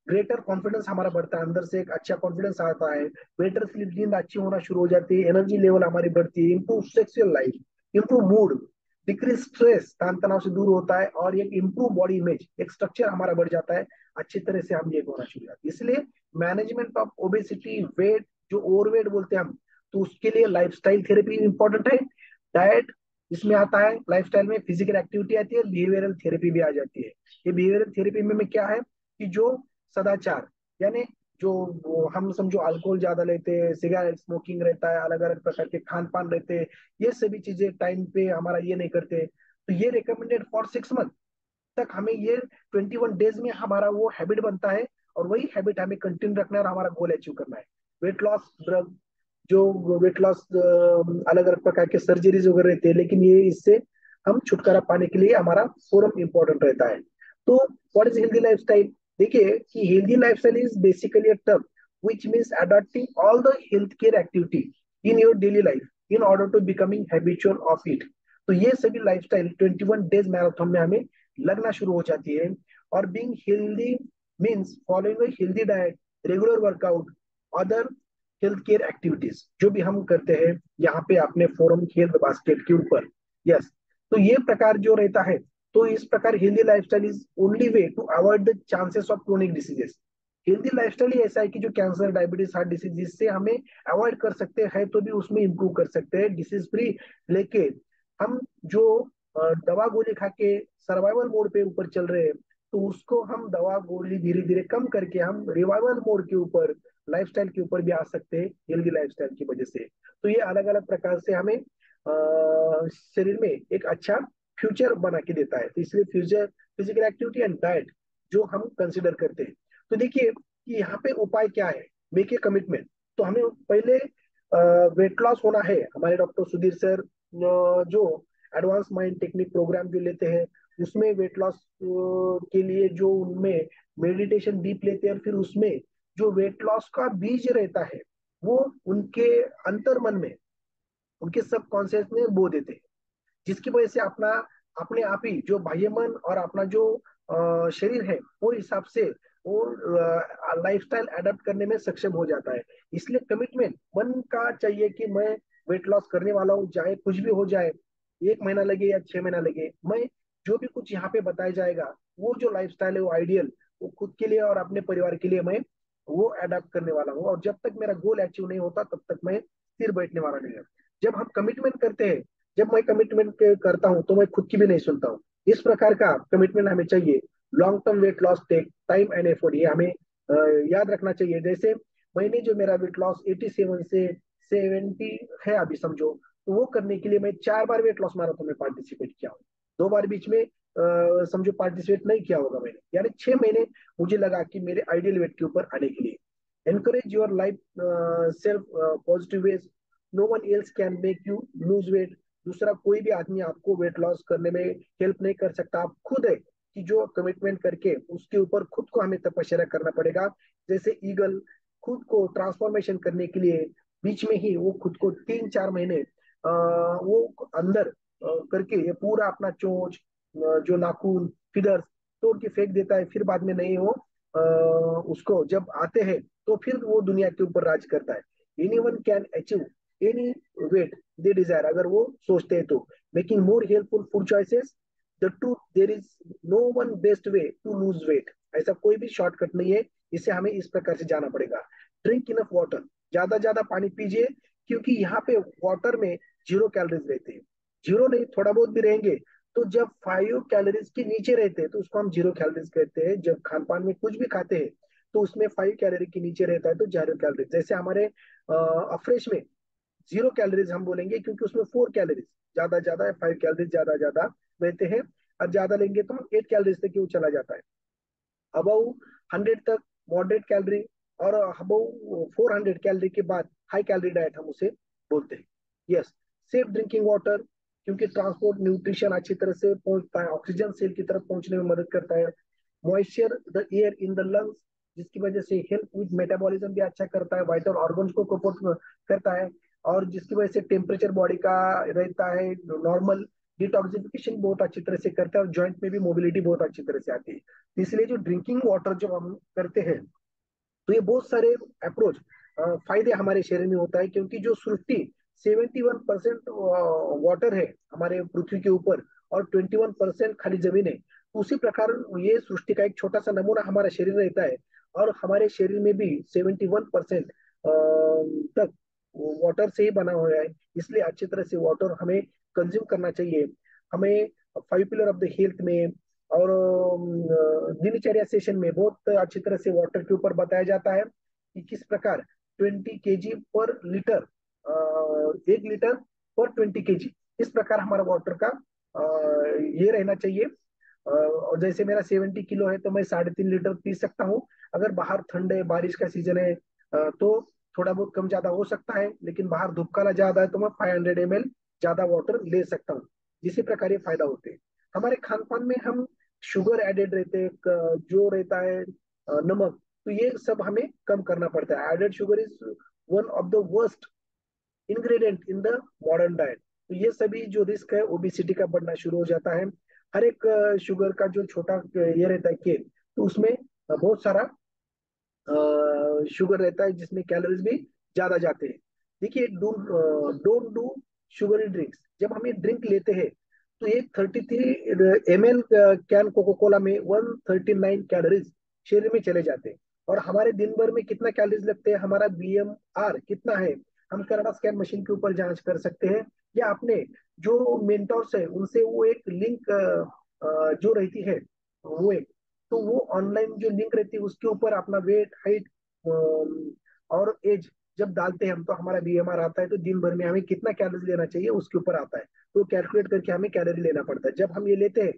ग्रेटर कॉन्फिडेंस हमारा बढ़ता है, अंदर से एक अच्छा कॉन्फिडेंस आता है, बेटर स्लीप, नींद अच्छी होना शुरू हो जाती है, एनर्जी लेवल हमारी बढ़ती है, improve sexual life, improve mood, decrease stress, तान तनाव से दूर होता है, और एक इंप्रूव बॉडी इमेज, एक स्ट्रक्चर हमारा बढ़ जाता है, अच्छी तरह से हम ये होना शुरू हो जाता है। इसलिए मैनेजमेंट ऑफ ओबेसिटी, वेट, जो ओवरवेट बोलते हैं हम, तो उसके लिए लाइफस्टाइल थेरेपी इंपॉर्टेंट है। डाइट इसमें आता है, लाइफस्टाइल में फिजिकल एक्टिविटी आती है, बिहेवियरल थेरेपी भी आ जाती है। ये बिहेवियरल थेरेपी में क्या है कि जो सदाचार, यानी जो वो हम समझो अल्कोहल ज्यादा लेते हैं, सिगरेट स्मोकिंग रहता है, अलग अलग प्रकार के खान पान रहते हैं, ये सभी चीजें टाइम पे हमारा ये नहीं करते, तो ये रिकमेंडेड फॉर 6 मंथ तक हमें ये 21 डेज में हमारा वो हैबिट बनता है, और वही हैबिट हमें कंटिन्यू रखना है और हमारा गोल अचीव करना है। वेट लॉस ड्रग, जो वेट लॉस अलग अलग प्रकार के सर्जरीज वगैरह रहते हैं, लेकिन ये इससे हम छुटकारा पाने के लिए हमारा फोरम इंपॉर्टेंट रहता है। तो व्हाट इज हेल्दी लाइफस्टाइल? देखिए कि healthy lifestyle is basically a term which means adopting all the healthcare activity in your daily life in order to becoming habitual of it। तो ये सभी लाइफस्टाइल 21 डेज मैराथन में हमें लगना शुरू हो जाती है। और being healthy means following a healthy diet, regular workout, other health care activities जो भी हम करते हैं यहाँ पे अपने फोरम हेल्थ बास्केट के ऊपर। यस, तो ये प्रकार जो रहता है, तो इस प्रकार healthy lifestyle is only way to avoid the chances of chronic diseases. Healthy lifestyle ही ऐसा है कि जो कैंसर, डायबिटीज, हार्ट डिसीज, जिससे हमें अवॉइड कर सकते हैं, तो भी उसमें इंप्रूव कर सकते हैं डिसीज फ्री। लेके हम जो दवा गोली खा के सर्वाइवल मोड पे ऊपर चल रहे हैं, तो उसको हम दवा गोली धीरे धीरे कम करके हम रिवाइवल मोड के ऊपर, लाइफस्टाइल के ऊपर भी आ सकते हैं हेल्दी लाइफस्टाइल की वजह से। तो ये अलग अलग प्रकार से हमें शरीर में एक अच्छा फ्यूचर बना के देता है। तो इसलिए future, physical activity and diet जो हम कंसिडर करते हैं। तो देखिए कि यहाँ पे उपाय क्या है, मेक ए कमिटमेंट। तो हमें पहले वेट लॉस होना है, हमारे डॉक्टर सुधीर सर जो एडवांस माइंड टेक्निक प्रोग्राम जो लेते हैं, उसमें वेट लॉस के लिए जो उनमें मेडिटेशन डीप लेते हैं, और फिर उसमें जो वेट लॉस का बीज रहता है वो उनके अंतर मन में, उनके सब कॉन्शियस में बो देते हैं, जिसकी वजह से अपना अपने आप ही जो बाह्य मन और अपना जो शरीर है वो हिसाब से वो लाइफस्टाइल अडेप्ट करने में सक्षम हो जाता है। इसलिए कमिटमेंट मन का चाहिए कि मैं वेट लॉस करने वाला हूँ, चाहे कुछ भी हो जाए, 1 महीना लगे या 6 महीना लगे, मैं जो भी कुछ यहाँ पे बताया जाएगा, वो जो लाइफस्टाइल है वो आइडियल, वो खुद के लिए और अपने परिवार के लिए मैं वो अडेप्ट करने वाला हूँ। और जब तक मेरा गोल अचीव नहीं होता तब तक मैं स्थिर बैठने वाला नहीं है। जब हम कमिटमेंट करते हैं, जब मैं कमिटमेंट करता हूँ तो मैं खुद की भी नहीं सुनता हूँ। इस प्रकार का कमिटमेंट हमें चाहिए। Long term weight loss take time and effort, ये हमें याद रखना चाहिए। जैसे मैंने जो मेरा वेट लॉस 87 से 70 है अभी समझो, तो वो करने के लिए मैं 4 बार वेट लॉस मैराथन में पार्टिसिपेट किया हूँ। 2 बार बीच में समझो पार्टिसिपेट नहीं किया होगा मैंने, यानी 6 महीने मुझे लगा कि मेरे आइडियल वेट के ऊपर आने के लिए। Encourage your life self positive ways, no one else can make you lose weight. दूसरा कोई भी आदमी आपको वेट लॉस करने में हेल्प नहीं कर सकता, आप खुद है कि जो कमिटमेंट करके उसके ऊपर खुद को हमें तपस्या करना पड़ेगा। जैसे ईगल खुद को ट्रांसफॉर्मेशन करने के लिए बीच में ही वो खुद को 3-4 महीने वो अंदर करके ये पूरा अपना चोंच, जो नाखून, फिदर्स तोड़ के फेंक देता है, फिर बाद में नहीं वो उसको जब आते हैं तो फिर वो दुनिया के ऊपर राज करता है। Any one can achieve any weight they desire, अगर वो सोचते हैं तो। Making more helpful food choices, the truth there is no one best way to lose weight. ऐसा कोई भी शॉर्टकट नहीं है, इसे हमें इस प्रकार से जाना पड़ेगा। ड्रिंक इनफ वाटर, ज्यादा ज्यादा पानी पीजिए, क्योंकि यहाँ पे वाटर में 0 कैलोरीज रहते हैं। जीरो नहीं, थोड़ा बहुत भी रहेंगे। तो जब 5 कैलोरीज के नीचे रहते हैं तो उसको हम 0 कैलोरीज कहते हैं। जब खान पान में कुछ भी खाते हैं तो उसमें 5 कैलोरी के नीचे रहता है तो 0 कैलोरीज। जैसे हमारे अफ्रेश में 0 कैलोरीज हम बोलेंगे, क्योंकि उसमें 4 कैलोरीज ज्यादा 5 कैलोरीज ज्यादा रहते हैं। और ज्यादा लेंगे तो हम 8 कैलोरीज तक वो चला जाता है। अबव 100 तक मॉडरेट कैलोरी, और अबव 400 कैलोरी के बाद हाई कैलोरी डाइट हम उसे बोलते हैं। यस, सेफ ड्रिंकिंग वाटर, क्योंकि ट्रांसपोर्ट न्यूट्रिशन अच्छी तरह से पहुंचता है, ऑक्सीजन सेल की तरफ पहुंचने में मदद करता है। Moisture the air in the lungs, जिसकी वजह से हेल्प विद मेटाबॉलिज्म भी अच्छा करता है, वाइटल ऑर्गन्स को सपोर्ट करता है, और जिसकी वजह से टेम्परेचर बॉडी का रहता है नॉर्मल। डिटॉक्सिफिकेशन बहुत अच्छी तरह से करता है, और जॉइंट में भी मोबिलिटी बहुत अच्छी तरह से आती है। इसलिए जो ड्रिंकिंग वाटर जब हम करते हैं तो ये बहुत सारे अप्रोच फायदे हमारे शरीर में होता है, क्योंकि जो सृष्टि 71% वाटर है हमारे पृथ्वी के ऊपर, और 21% खाली जमीन है। तो उसी प्रकार ये सृष्टि का एक छोटा सा नमूना हमारा शरीर रहता है, और हमारे शरीर में भी 71% तक वाटर से ही बना हुआ है। इसलिए अच्छी तरह से वाटर हमें कंज्यूम करना चाहिए। हमें 5 पिलर ऑफ द हेल्थ में और दिनचर्या सेशन में बहुत अच्छी तरह से वाटर के ऊपर बताया जाता है कि किस प्रकार 20 kg पर लीटर, 1 लीटर पर 20 kg, इस प्रकार हमारा वाटर का ये रहना चाहिए। और जैसे मेरा 70 किलो है तो मैं 3.5 लीटर पी सकता हूँ। अगर बाहर ठंड है, बारिश का सीजन है, तो थोड़ा बहुत कम ज्यादा हो सकता है, लेकिन बाहर धूप काला ज्यादा है तो मैं 500 ml ज्यादा वाटर ले सकता हूँ। इसी प्रकार ये फायदा होते हैं। हमारे खान पान में हम शुगर एडेड रहते हैं, जो रहता है नमक, तो ये सब हमें कम करना पड़ता है। Added sugar is one of the worst ingredient in the modern diet. तो ये सभी जो रिस्क है ओबिसिटी का बढ़ना शुरू हो जाता है। हर एक शुगर का जो छोटा ये रहता है केक, तो उसमें बहुत सारा शुगर रहता है, जिसमें कैलोरीज भी ज्यादा जाते हैं। देखिए, डोंट डू शुगरी ड्रिंक्स। जब हम ये ड्रिंक लेते हैं तो एक 33 ml कैन कोको कोला में 139 कैलोरीज शरीर में चले जाते हैं। और हमारे दिन भर में कितना कैलोरीज लगते हैं, हमारा BMR कितना है, हम कनाडा स्कैन मशीन के ऊपर जांच कर सकते हैं। या अपने जो मेंटोर्स है उनसे वो एक लिंक जो रहती है, वो एक, तो वो ऑनलाइन जो लिंक रहती है उसके ऊपर अपना वेट, हाइट और एज जब डालते हैं हम, तो हमारा BMR आता है। तो दिन भर में हमें कितना कैलोरी लेना चाहिए उसके ऊपर आता है, तो कैलकुलेट करके हमें कैलोरी लेना पड़ता है। जब हम ये लेते हैं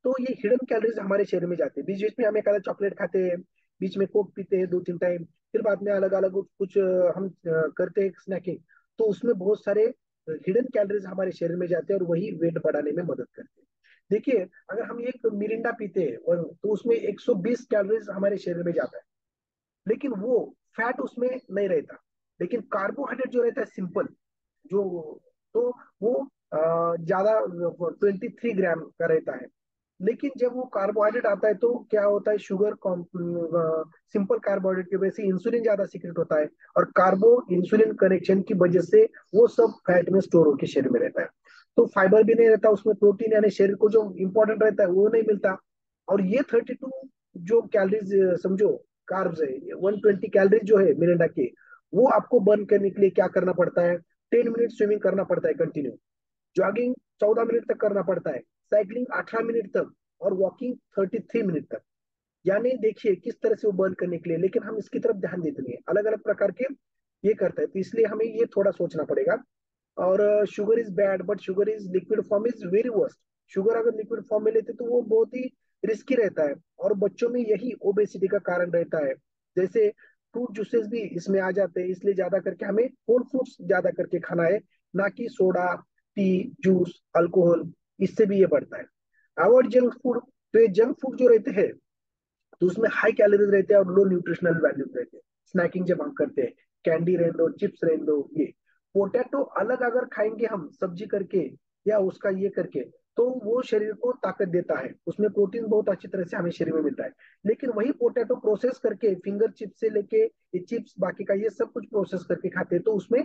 तो ये हिडन कैलोरीज हमारे शरीर में जाते हैं। बीच बीच में हमें कल चॉकलेट खाते हैं, बीच में कोक पीते हैं 2-3 टाइम, फिर बाद में अलग अलग कुछ हम करते हैं स्नैकिंग, तो उसमें बहुत सारे हिडन कैलोरीज हमारे शरीर में जाते हैं, और वही वेट बढ़ाने में मदद करते हैं। देखिए, अगर हम एक मिरिंडा पीते हैं तो उसमें 120 कैलोरीज हमारे शरीर में जाता है, लेकिन वो फैट उसमें नहीं रहता। लेकिन कार्बोहाइड्रेट जो रहता है सिंपल, जो, तो वो ज्यादा 23 ग्राम का रहता है। लेकिन जब वो कार्बोहाइड्रेट आता है तो क्या होता है, शुगर सिंपल कार्बोहाइड्रेट की वजह से इंसुलिन ज्यादा सीक्रेट होता है, और कार्बो इंसुलिन कनेक्शन की वजह से वो सब फैट में स्टोर होकर शरीर में रहता है। तो फाइबर भी नहीं रहता उसमें, प्रोटीन यानी शरीर को जो इंपॉर्टेंट रहता है वो नहीं मिलता। और ये 32 जो कैलोरीज समझो कार्ब्स है, 120 कैलोरीज जो है मिरिंडा के, वो आपको बर्न करने के लिए क्या करना पड़ता है, 10 मिनट स्विमिंग करना पड़ता है कंटिन्यू, जॉगिंग 14 मिनट तक करना पड़ता है, साइकिलिंग 18 मिनट तक, और वॉकिंग 33 मिनट तक। यानी देखिए किस तरह से वो बर्न करने के लिए, लेकिन हम इसकी तरफ ध्यान देते नहीं है, अलग अलग प्रकार के ये करते हैं। तो इसलिए हमें ये थोड़ा सोचना पड़ेगा। और sugar is bad, but sugar is liquid form is very worst. Sugar अगर लिक्विड फॉर्म में लेते तो वो बहुत ही रिस्की रहता है, और बच्चों में यही ओबेसिटी का कारण रहता है। जैसे फ्रूट जूसेस भी इसमें आ जाते हैं, इसलिए ज्यादा करके हमें होल फ्रूट्स ज्यादा करके खाना है, ना कि सोडा, टी, जूस, अल्कोहल, इससे भी ये बढ़ता है। अवॉइड जंक फूड, तो ये जंक फूड जो रहते हैं, तो उसमें हाई कैलोरीज रहते हैं और लो न्यूट्रिशनल वैल्यूज रहते हैं। स्नैकिंग जब हम करते हैं, कैंडी रहने दो, चिप्स रहने दो, ये पोटैटो अलग अगर खाएंगे हम सब्जी करके या उसका ये करके, तो वो शरीर को ताकत देता है, उसमें प्रोटीन बहुत अच्छी तरह से हमें शरीर में मिलता है। लेकिन वही पोटैटो प्रोसेस करके फिंगर चिप्स से लेके ये चिप्स बाकी का ये सब कुछ प्रोसेस करके खाते हैं, तो उसमें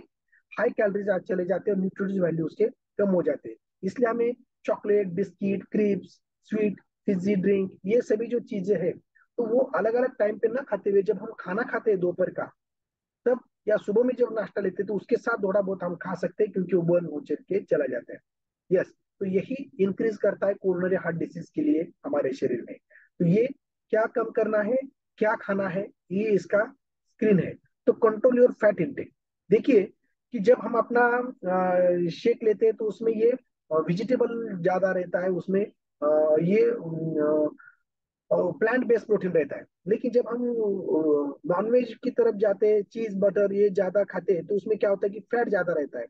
हाई कैलोरीज आज चले जाते हैं और न्यूट्रिशन वैल्यू उसके कम हो जाते हैं। इसलिए हमें chocolate, biscuit, creams, sweet, Fiji drink, ये सभी जो चीजें हैं, तो वो अलग अलग टाइम पे ना खाते हुए, जब हम खाना खाते हैं दोपहर का, तब या सुबह में जब नाश्ता लेते हैं, तो उसके साथ थोड़ा बहुत हम खा सकते हैं, क्योंकि वो बर्न हो चल के चला जाता है। यस, तो यही इंक्रीज करता है कोरोनरी हार्ट डिसीज के लिए हमारे शरीर में। तो ये क्या कम करना है, क्या खाना है, ये इसका स्क्रीन है। तो कंट्रोल योर फैट इंटेक। देखिए कि जब हम अपना शेक लेते हैं, तो उसमें ये वेजिटेबल ज्यादा रहता है उसमें, ये प्लांट बेस्ड प्रोटीन रहता है। लेकिन जब हम नॉनवेज की तरफ जाते हैं, चीज बटर ये ज्यादा खाते हैं, तो उसमें क्या होता है कि फैट ज्यादा रहता है।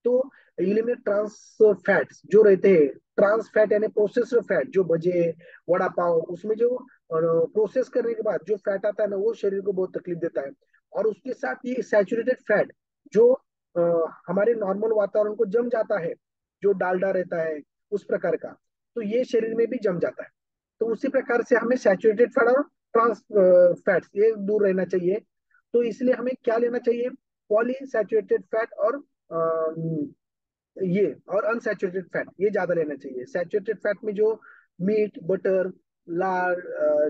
तो इनमें ट्रांस फैट्स जो रहते हैं, ट्रांस फैट यानी प्रोसेस्ड फैट, जो भजे, वड़ा पाव, उसमें जो प्रोसेस करने के बाद जो फैट आता है ना, वो शरीर को बहुत तकलीफ देता है। और उसके साथ ये सैचुरेटेड फैट जो अ, हमारे नॉर्मल वातावरण को जम जाता है, जो डालडा रहता है उस प्रकार का, तो ये शरीर में भी जम जाता है। तो उसी प्रकार से हमें सैचुरेटेड फैट और ट्रांस फैट्स ये दूर रहना चाहिए। तो इसलिए हमें क्या लेना चाहिए, पॉली सैचुरेटेड फैट और ये और अनसैचुरेटेड फैट ये ज्यादा लेना चाहिए। सैचुरेटेड फैट में जो मीट, बटर, लार,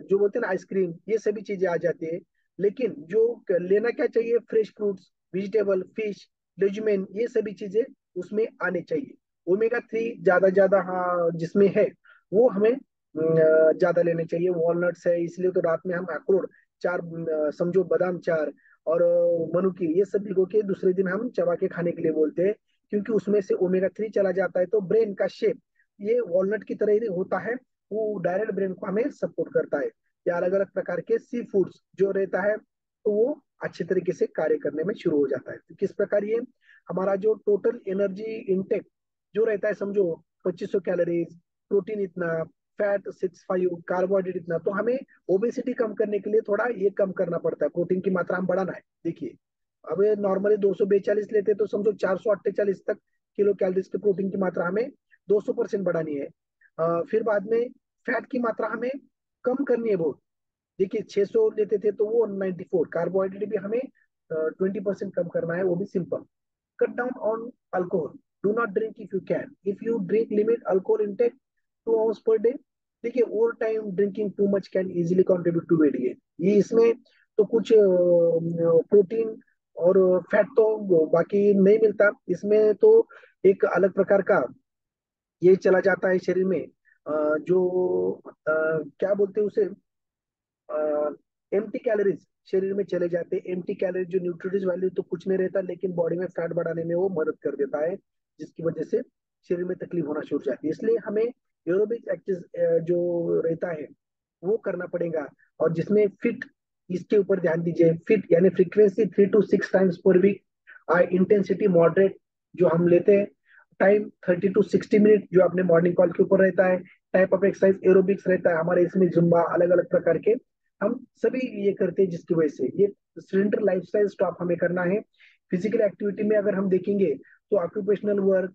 जो बोलते हैं ना आइसक्रीम, ये सभी चीजें आ जाती है। लेकिन जो लेना क्या चाहिए, फ्रेश फ्रूट्स, वेजिटेबल, फिश, लेजुमेन, ये सभी चीजें उसमें आने चाहिए। ओमेगा 3 ज्यादा हाँ जिसमें है, वो हमें ज्यादा लेने चाहिए। वॉलनट्स है, इसलिए तो रात में हम अखरोट चार, समझो बादाम चार, और मनुकी, ये सब भिगो के दूसरे दिन हम चबा के खाने के लिए बोलते हैं, क्योंकि उसमें से ओमेगा 3 चला जाता है। तो ब्रेन का शेप ये वॉलनट की तरह ही होता है, वो डायरेक्ट ब्रेन को हमें सपोर्ट करता है। या अलग अलग प्रकार के सी फूड्स जो रहता है, तो वो अच्छे तरीके से कार्य करने में शुरू हो जाता है। तो किस प्रकार ये हमारा जो टोटल एनर्जी इंटेक जो रहता है, समझो 2500 कैलोरीज, प्रोटीन इतना, फैट 65, कार्बोहाइड्रेट इतना, तो हमें ओबेसिटी कम करने के लिए थोड़ा ये कम करना पड़ता है, प्रोटीन की मात्रा हम बढ़ाना है। देखिए अब नॉर्मली 242 लेते तो समझो 448 तक किलो कैलोरीज के प्रोटीन की मात्रा हमें 200% बढ़ानी है। फिर बाद में फैट की मात्रा हमें कम करनी है बहुत। देखिए 600 लेते थे तो वो 94, कार्बोहाइड्रेट भी हमें 20% कम करना है, वो भी simple. Cut down on alcohol, do not drink if you can, if you drink limit alcohol intake 2 hours per day. देखिए over time drinking too much can easily contribute to weight gain. ये इसमें तो कुछ protein और fat तो बाकी नहीं मिलता इसमें, तो एक अलग प्रकार का ये चला जाता है शरीर में, जो क्या बोलते हैं उसे, एम्प्टी कैलोरीज शरीर में चले जाते हैं। एम्प्टी कैलोरीज जो न्यूट्रिटिव वैल्यू तो कुछ नहीं रहता, लेकिन बॉडी में फैट बढ़ाने में वो मदद कर देता है, जिसकी वजह से शरीर में तकलीफ होना शुरू हो जाती है। इसलिए हमें एरोबिक एक्टिव जो रहता है वो करना पड़ेगा। और जिसमें फिट, इसके ऊपर ध्यान दीजिए, फिट यानी frequency 3 to 6 times per week, intensity moderate जो हम लेते हैं, टाइम 30 to 60 मिनट जो अपने मॉर्निंग कॉल के ऊपर रहता है, टाइप ऑफ एक्सरसाइज एरोबिक्स रहता है हमारे इसमें, जुम्बा, अलग अलग प्रकार के हम सभी ये करते हैं, जिसकी वजह से ये सिलेंडर लाइफस्टाइल स्टॉप हमें करना है। फिजिकल एक्टिविटी में अगर हम देखेंगे, तो ऑक्यूपेशनल वर्क,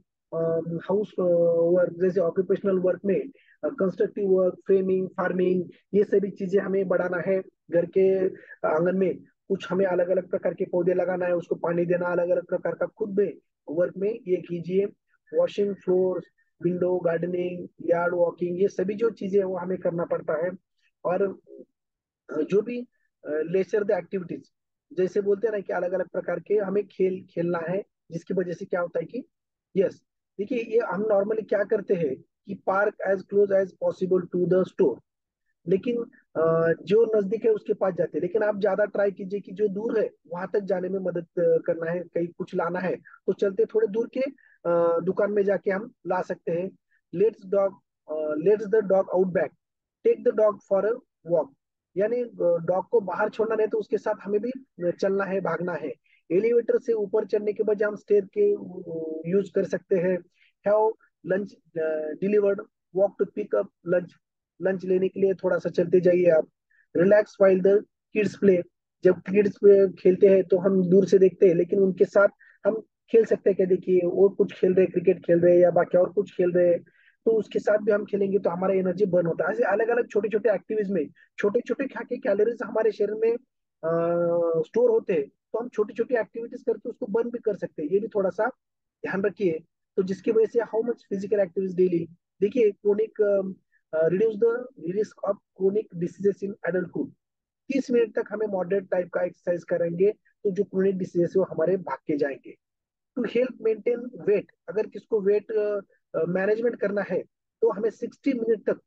हाउस वर्क, जैसे ऑक्यूपेशनल वर्क में कंस्ट्रक्टिव वर्क, फ्रेमिंग, फार्मिंग, ये सभी चीजें हमें बढ़ाना है। घर के आंगन में कुछ हमें अलग अलग प्रकार के पौधे लगाना है, उसको पानी देना, अलग अलग प्रकार का खुद में वर्क में ये कीजिए। Washing floor, window gardening, yard walking, ये सभी जो चीजें हैं, वो हमें करना पड़ता है। और जो भी लेजर द एक्टिविटीज, जैसे बोलते हैं ना कि अलग अलग प्रकार के हमें खेल खेलना है, जिसकी वजह से क्या होता है कि यस, देखिए ये हम नॉर्मली क्या करते हैं कि park as close as possible to the store, लेकिन जो नजदीक है उसके पास जाते हैं। लेकिन आप ज्यादा ट्राई कीजिए कि जो दूर है वहां तक जाने में मदद करना है, कहीं कुछ लाना है तो चलते थोड़े दूर के दुकान में जाके हम ला सकते हैं। Let's dog let's the dog out back, take the dog for a walk, यानी डॉग को बाहर छोड़ना नहीं तो उसके साथ हमें भी चलना है, भागना है। एलिवेटर से ऊपर चढ़ने के बजाय हम स्टेयर के यूज कर सकते हैं। Have lunch delivered, walk to pick up lunch, lunch लेने के लिए थोड़ा सा चलते जाइए आप। Relax while the kids play, जब किड्स खेलते हैं तो हम दूर से देखते हैं, लेकिन उनके साथ हम खेल सकते हैं क्या, देखिए वो कुछ खेल रहे, क्रिकेट खेल रहे हैं या बाकी और कुछ खेल रहे हैं, तो उसके साथ भी हम खेलेंगे तो हमारा एनर्जी बर्न होता है। ऐसे अलग अलग छोटे छोटे एक्टिविटीज में छोटे छोटे खा के कैलोरीज हमारे शरीर में स्टोर होते हैं, तो हम छोटी छोटी एक्टिविटीज करके उसको बर्न भी कर सकते हैं, ये भी थोड़ा सा ध्यान रखिए। तो जिसकी वजह से how much physical activities daily, देखिए chronic reduce the risk of chronic diseases in adulthood. 30 minute तक हमें मॉडरेट टाइप का एक्सरसाइज करेंगे तो जो क्रोनिक डिसीजेस है वो हमारे भाग के जाएंगे। टू हेल्प मेंटेन वेट, अगर किसको वेट मैनेजमेंट करना है तो हमें 60 मिनट तक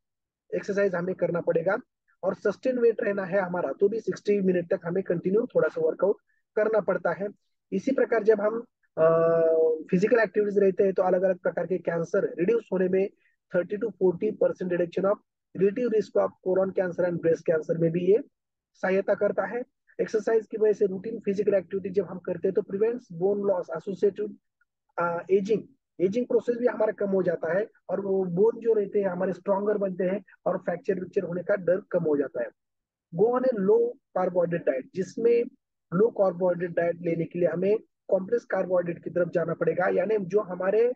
एक्सरसाइज हमें करना पड़ेगा। और सस्टेन वेट रहना है हमारा तो भी 60 मिनट तक हमें कंटिन्यू थोड़ा सा वर्कआउट करना पड़ता है। इसी प्रकार जब हम फिजिकल एक्टिविटीज रहते हैं तो अलग अलग प्रकार के कैंसर रिड्यूस होने में 30 to 40% reduction of relative risk of colon cancer and breast cancer में भी ये सहायता करता है। एक्सरसाइज की वजह से रूटीन फिजिकल एक्टिविटी जब हम करते हैं तो prevents bone loss associated ageing, ageing process भी हमारा कम हो जाता है, और वो बोन जो रहते हैं हमारे स्ट्रॉन्गर बनते हैं, और फ्रैक्चर विक्चर होने का डर कम हो जाता है। Go on A low carbohydrate diet, जिसमें लो कार्बोहाइड्रेट डाइट लेने के लिए हमें कॉम्प्लेक्स कार्बोहाइड्रेट की तरफ जाना पड़ेगा, यानी जो हमारे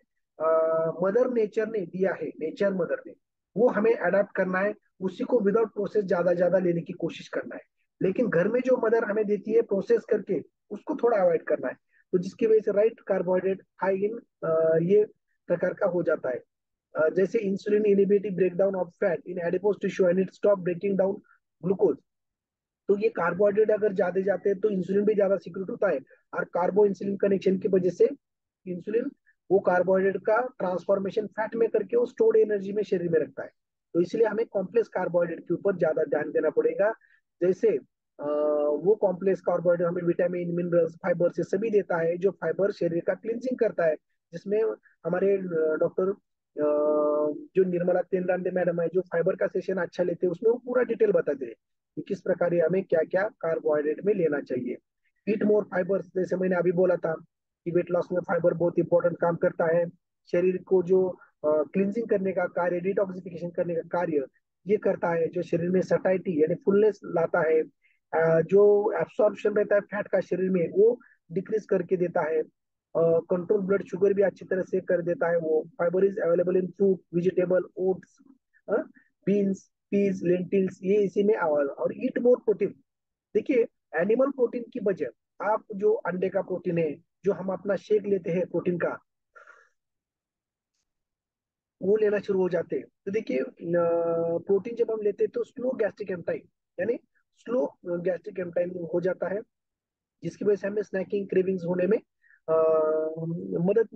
मदर नेचर ने दिया है, नेचर मदर ने, वो हमें अडेप्ट करना है, उसी को विदाउट प्रोसेस ज्यादा ज्यादा लेने की कोशिश करना है। लेकिन घर में जो मदर हमें देती है प्रोसेस करके, उसको थोड़ा अवॉइड करना है। तो जिसकी वजह से राइट कार्बोहाइड्रेट हाई इन ये प्रकार का हो जाता है। जैसे insulin inhibitive breakdown of fat in adipose tissue and it stop breaking down glucose. तो ये कार्बोहाइड्रेट अगर ज्यादा जाते हैं तो इंसुलिन भी ज्यादा सिक्रेट होता है, और कार्बो इंसुलिन कनेक्शन की वजह से इंसुलिन वो कार्बोहाइड्रेट का ट्रांसफॉर्मेशन फैट में करके वो स्टोर्ड एनर्जी में शरीर में रखता है। तो इसलिए हमें कॉम्प्लेक्स कार्बोहाइड्रेट के ऊपर ज्यादा ध्यान देना पड़ेगा। जैसे वो कॉम्प्लेक्स कार्बोहाइड्रेट हमें विटामिन मिनरल्स फाइबर से सभी देता है, जो फाइबर शरीर का क्लिनजिंग करता है, जिसमें हमारे डॉक्टर जो निर्मला तेलरांडे मैडम है जो फाइबर का सेशन अच्छा लेते हैं, उसमें वो पूरा डिटेल बताते हैं कि किस प्रकार हमें क्या क्या कार्बोहाइड्रेट में लेना चाहिए। ईट मोर फाइबर, जैसे मैंने अभी बोला था कि वेट लॉस में फाइबर बहुत इंपॉर्टेंट काम करता है। शरीर को जो क्लिनजिंग करने का कार्य, डिटॉक्सिफिकेशन करने का कार्य ये करता है, जो शरीर में सटाइटी यानी फुलनेस लाता है। जो एब्सॉर्प्शन रहता है फैट का शरीर में वो डिक्रीज करके देता है। कंट्रोल ब्लड शुगर भी अच्छी तरह से कर देता है। वो fibre is available in fruit vegetable oats beans peas lentils, ये इसी में आवाज। और ईट मोर प्रोटीन, देखिए एनिमल प्रोटीन की बजाय आप जो अंडे का प्रोटीन है, जो हम अपना शेक लेते हैं प्रोटीन का, वो लेना शुरू हो जाते हैं। तो देखिए प्रोटीन जब हम लेते हैं तो स्लो गैस्ट्रिक एम्पटाइम, यानी स्लो गैस्ट्रिक एम्पटाइम हो जाता है, जिसकी वजह से हमें स्नैकिंग क्रेविंग्स होने में मदद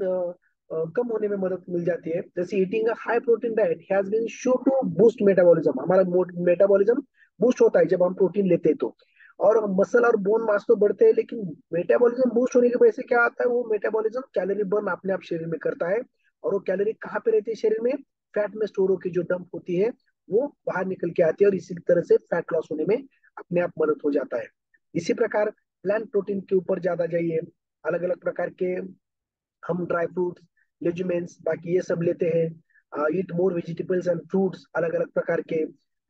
कम होने में मदद मिल जाती है। जैसे eating a high protein diet has been show to boost metabolism, हमारा मेटाबॉलिज्म बूस्ट होता है जब हम प्रोटीन लेते हैं तो। और मसल और बोन मास तो बढ़ते हैं, लेकिन मेटाबॉलिज्म बूस्ट होने की वजह से क्या आता है, वो मेटाबॉलिज्म कैलोरी बर्न अपने आप शरीर में करता है। और वो कैलोरी कहाँ पे रहती है शरीर में, फैट में स्टोर होकर जो डंप होती है वो बाहर निकल के आती है, और इसी तरह से फैट लॉस होने में अपने आप मदद हो जाता है। इसी प्रकार प्लांट प्रोटीन के ऊपर ज्यादा जाइए, अलग अलग प्रकार के हम ड्राई फ्रूट्स लेजुमेंट्स बाकी ये सब लेते हैं। ईट मोर वेजिटेबल्स एंड फ्रूट्स अलग अलग प्रकार के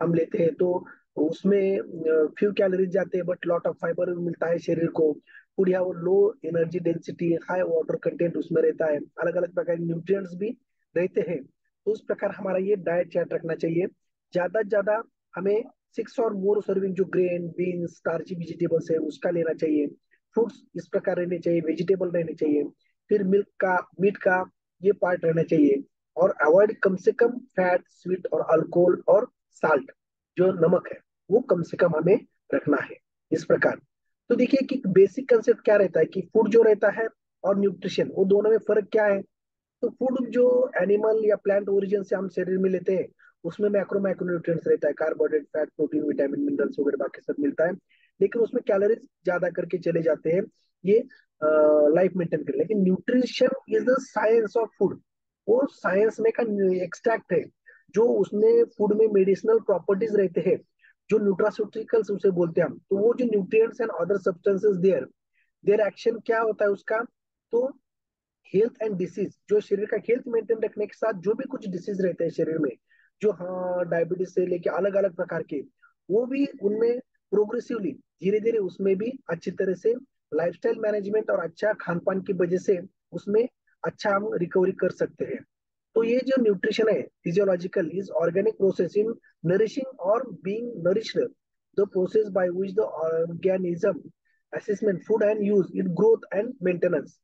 हम लेते हैं, तो उसमें फ्यू कैलोरीज जाते हैं बट लॉट ऑफ फाइबर मिलता है शरीर को। फूड या वो low energy density high water content उसमें रहता है, अलग अलग प्रकार के न्यूट्रिएंट्स भी रहते हैं। तो उस प्रकार हमारा ये डाइट चार्ट रखना चाहिए। ज्यादा से ज्यादा हमें 6 और मोर सर्विंग जो ग्रेन बीन्स स्टार्ची वेजिटेबल्स है उसका लेना चाहिए। फ्रूट्स इस प्रकार रहने चाहिए, वेजिटेबल रहने चाहिए। फिर मिल्क का मीट का ये पार्ट रहना चाहिए। और अवॉइड कम से कम फैट स्वीट और अल्कोहल और साल्ट, जो नमक है वो कम से कम हमें रखना है। इस प्रकार तो देखिए कि बेसिक कंसेप्ट क्या रहता है कि फूड जो रहता है और न्यूट्रिशन, वो दोनों में फर्क क्या है। तो फूड जो एनिमल या प्लांट ओरिजिन से हम शरीर में लेते हैं उसमें मैक्रो माइक्रोन्यूट्रिएंट्स रहता है, carbohydrate fat protein vitamin minerals वगैरह बाकी सब मिलता है। लेकिन उसमें कैलोरीज ज्यादा करके चले जाते हैं ये लाइफ मेंटेन कर। लेकिन nutrition is the science of food, वो साइंस में का एक्सट्रैक्ट है, जो उसमें फूड में मेडिसिनल प्रॉपर्टीज रहते हैं, जो न्यूट्रास्यूटिकल्स उसे बोलते हैं हम। तो वो जो nutrients and other substances there, their action क्या होता है उसका, तो हेल्थ एंड डिसीज, जो शरीर का हेल्थ मेंटेन रखने के साथ जो भी कुछ डिसीज रहते हैं शरीर में, जो हाँ डायबिटीज से लेके अलग अलग प्रकार के, वो भी उनमें प्रोग्रेसिवली धीरे धीरे उसमें भी अच्छी तरह से लाइफस्टाइल मैनेजमेंट और अच्छा खान पान की वजह से उसमें अच्छा हम रिकवरी कर सकते हैं। तो ये जो न्यूट्रिशन है physiological is organic process in nourishing और being nourished, the process by which the organism assessment food and use in growth and maintenance.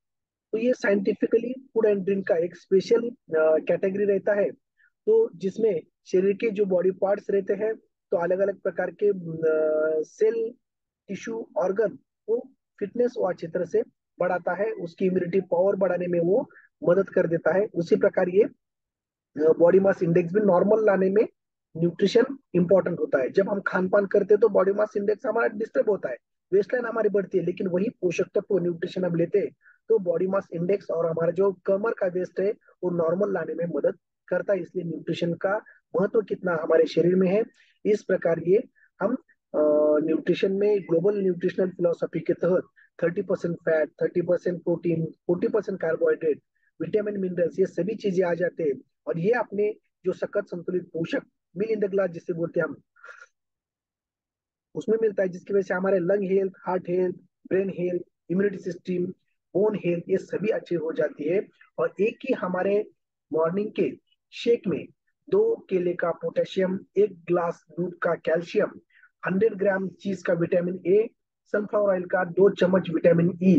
तो ये साइंटिफिकली फूड एंड ड्रिंक का एक स्पेशल कैटेगरी रहता है, तो जिसमें शरीर के जो बॉडी पार्ट्स रहते हैं, तो अलग अलग प्रकार के सेल, टिश्यू, ऑर्गन को फिटनेस वो अच्छी तरह से बढ़ाता है, उसकी इम्यूनिटी पावर बढ़ाने में वो मदद कर देता है। उसी प्रकार ये बॉडी मास इंडेक्स भी नॉर्मल लाने में न्यूट्रिशन इंपॉर्टेंट होता है। जब हम खान पान करते हैं तो बॉडी मास इंडेक्स हमारा डिस्टर्ब होता है, वेस्टलाइन हमारी बढ़ती है, लेकिन वही पोषक तत्व न्यूट्रिशन हम लेते हैं तो बॉडी मास इंडेक्स और हमारा जो कमर का वेस्ट है वो नॉर्मल लाने में मदद करता है। इसलिए न्यूट्रिशन का महत्व कितना हमारे शरीर में है, इस प्रकार ये हम न्यूट्रिशन में ग्लोबल न्यूट्रिशनल फिलोसफी के तहत 30% fat, 30% protein, 40% carbohydrate, vitamin, minerals, ये सभी चीजें आ जाते हैं। और ये अपने जो सखत संतुलित पोषक मिल इन द ग्लास जिसे बोलते हैं हम, उसमें मिलता है, जिसकी वजह से हमारे lung health, heart health, brain health, immunity system, bone health, ये सभी अच्छी हो जाती है। और एक ही हमारे मॉर्निंग के शेक में 2 केले का पोटेशियम, 1 ग्लास दूध का कैल्शियम, 100 ग्राम चीज का विटामिन ए, सनफ्लावर ऑयल का 2 चम्मच विटामिन ई,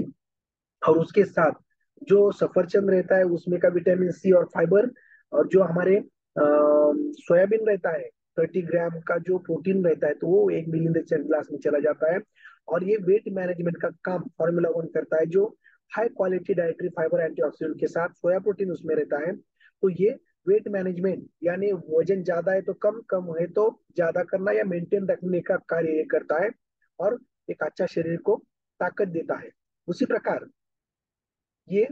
और उसके साथ जो सफरचंद रहता है उसमें का विटामिन सी और फाइबर, और जो हमारे सोयाबीन रहता है 30 ग्राम का जो प्रोटीन रहता है, तो वो 1 मिली ग्लास में चला जाता है। और ये वेट मैनेजमेंट का काम फॉर्मूला 1 करता है, जो high quality dietary fibre antioxidant के साथ सोया प्रोटीन उसमें रहता है। तो ये वेट मैनेजमेंट यानी वजन ज्यादा है तो कम, कम है तो ज्यादा करना या मेंटेन रखने का कार्य ये करता है, और एक अच्छा शरीर को ताकत देता है। उसी प्रकार ये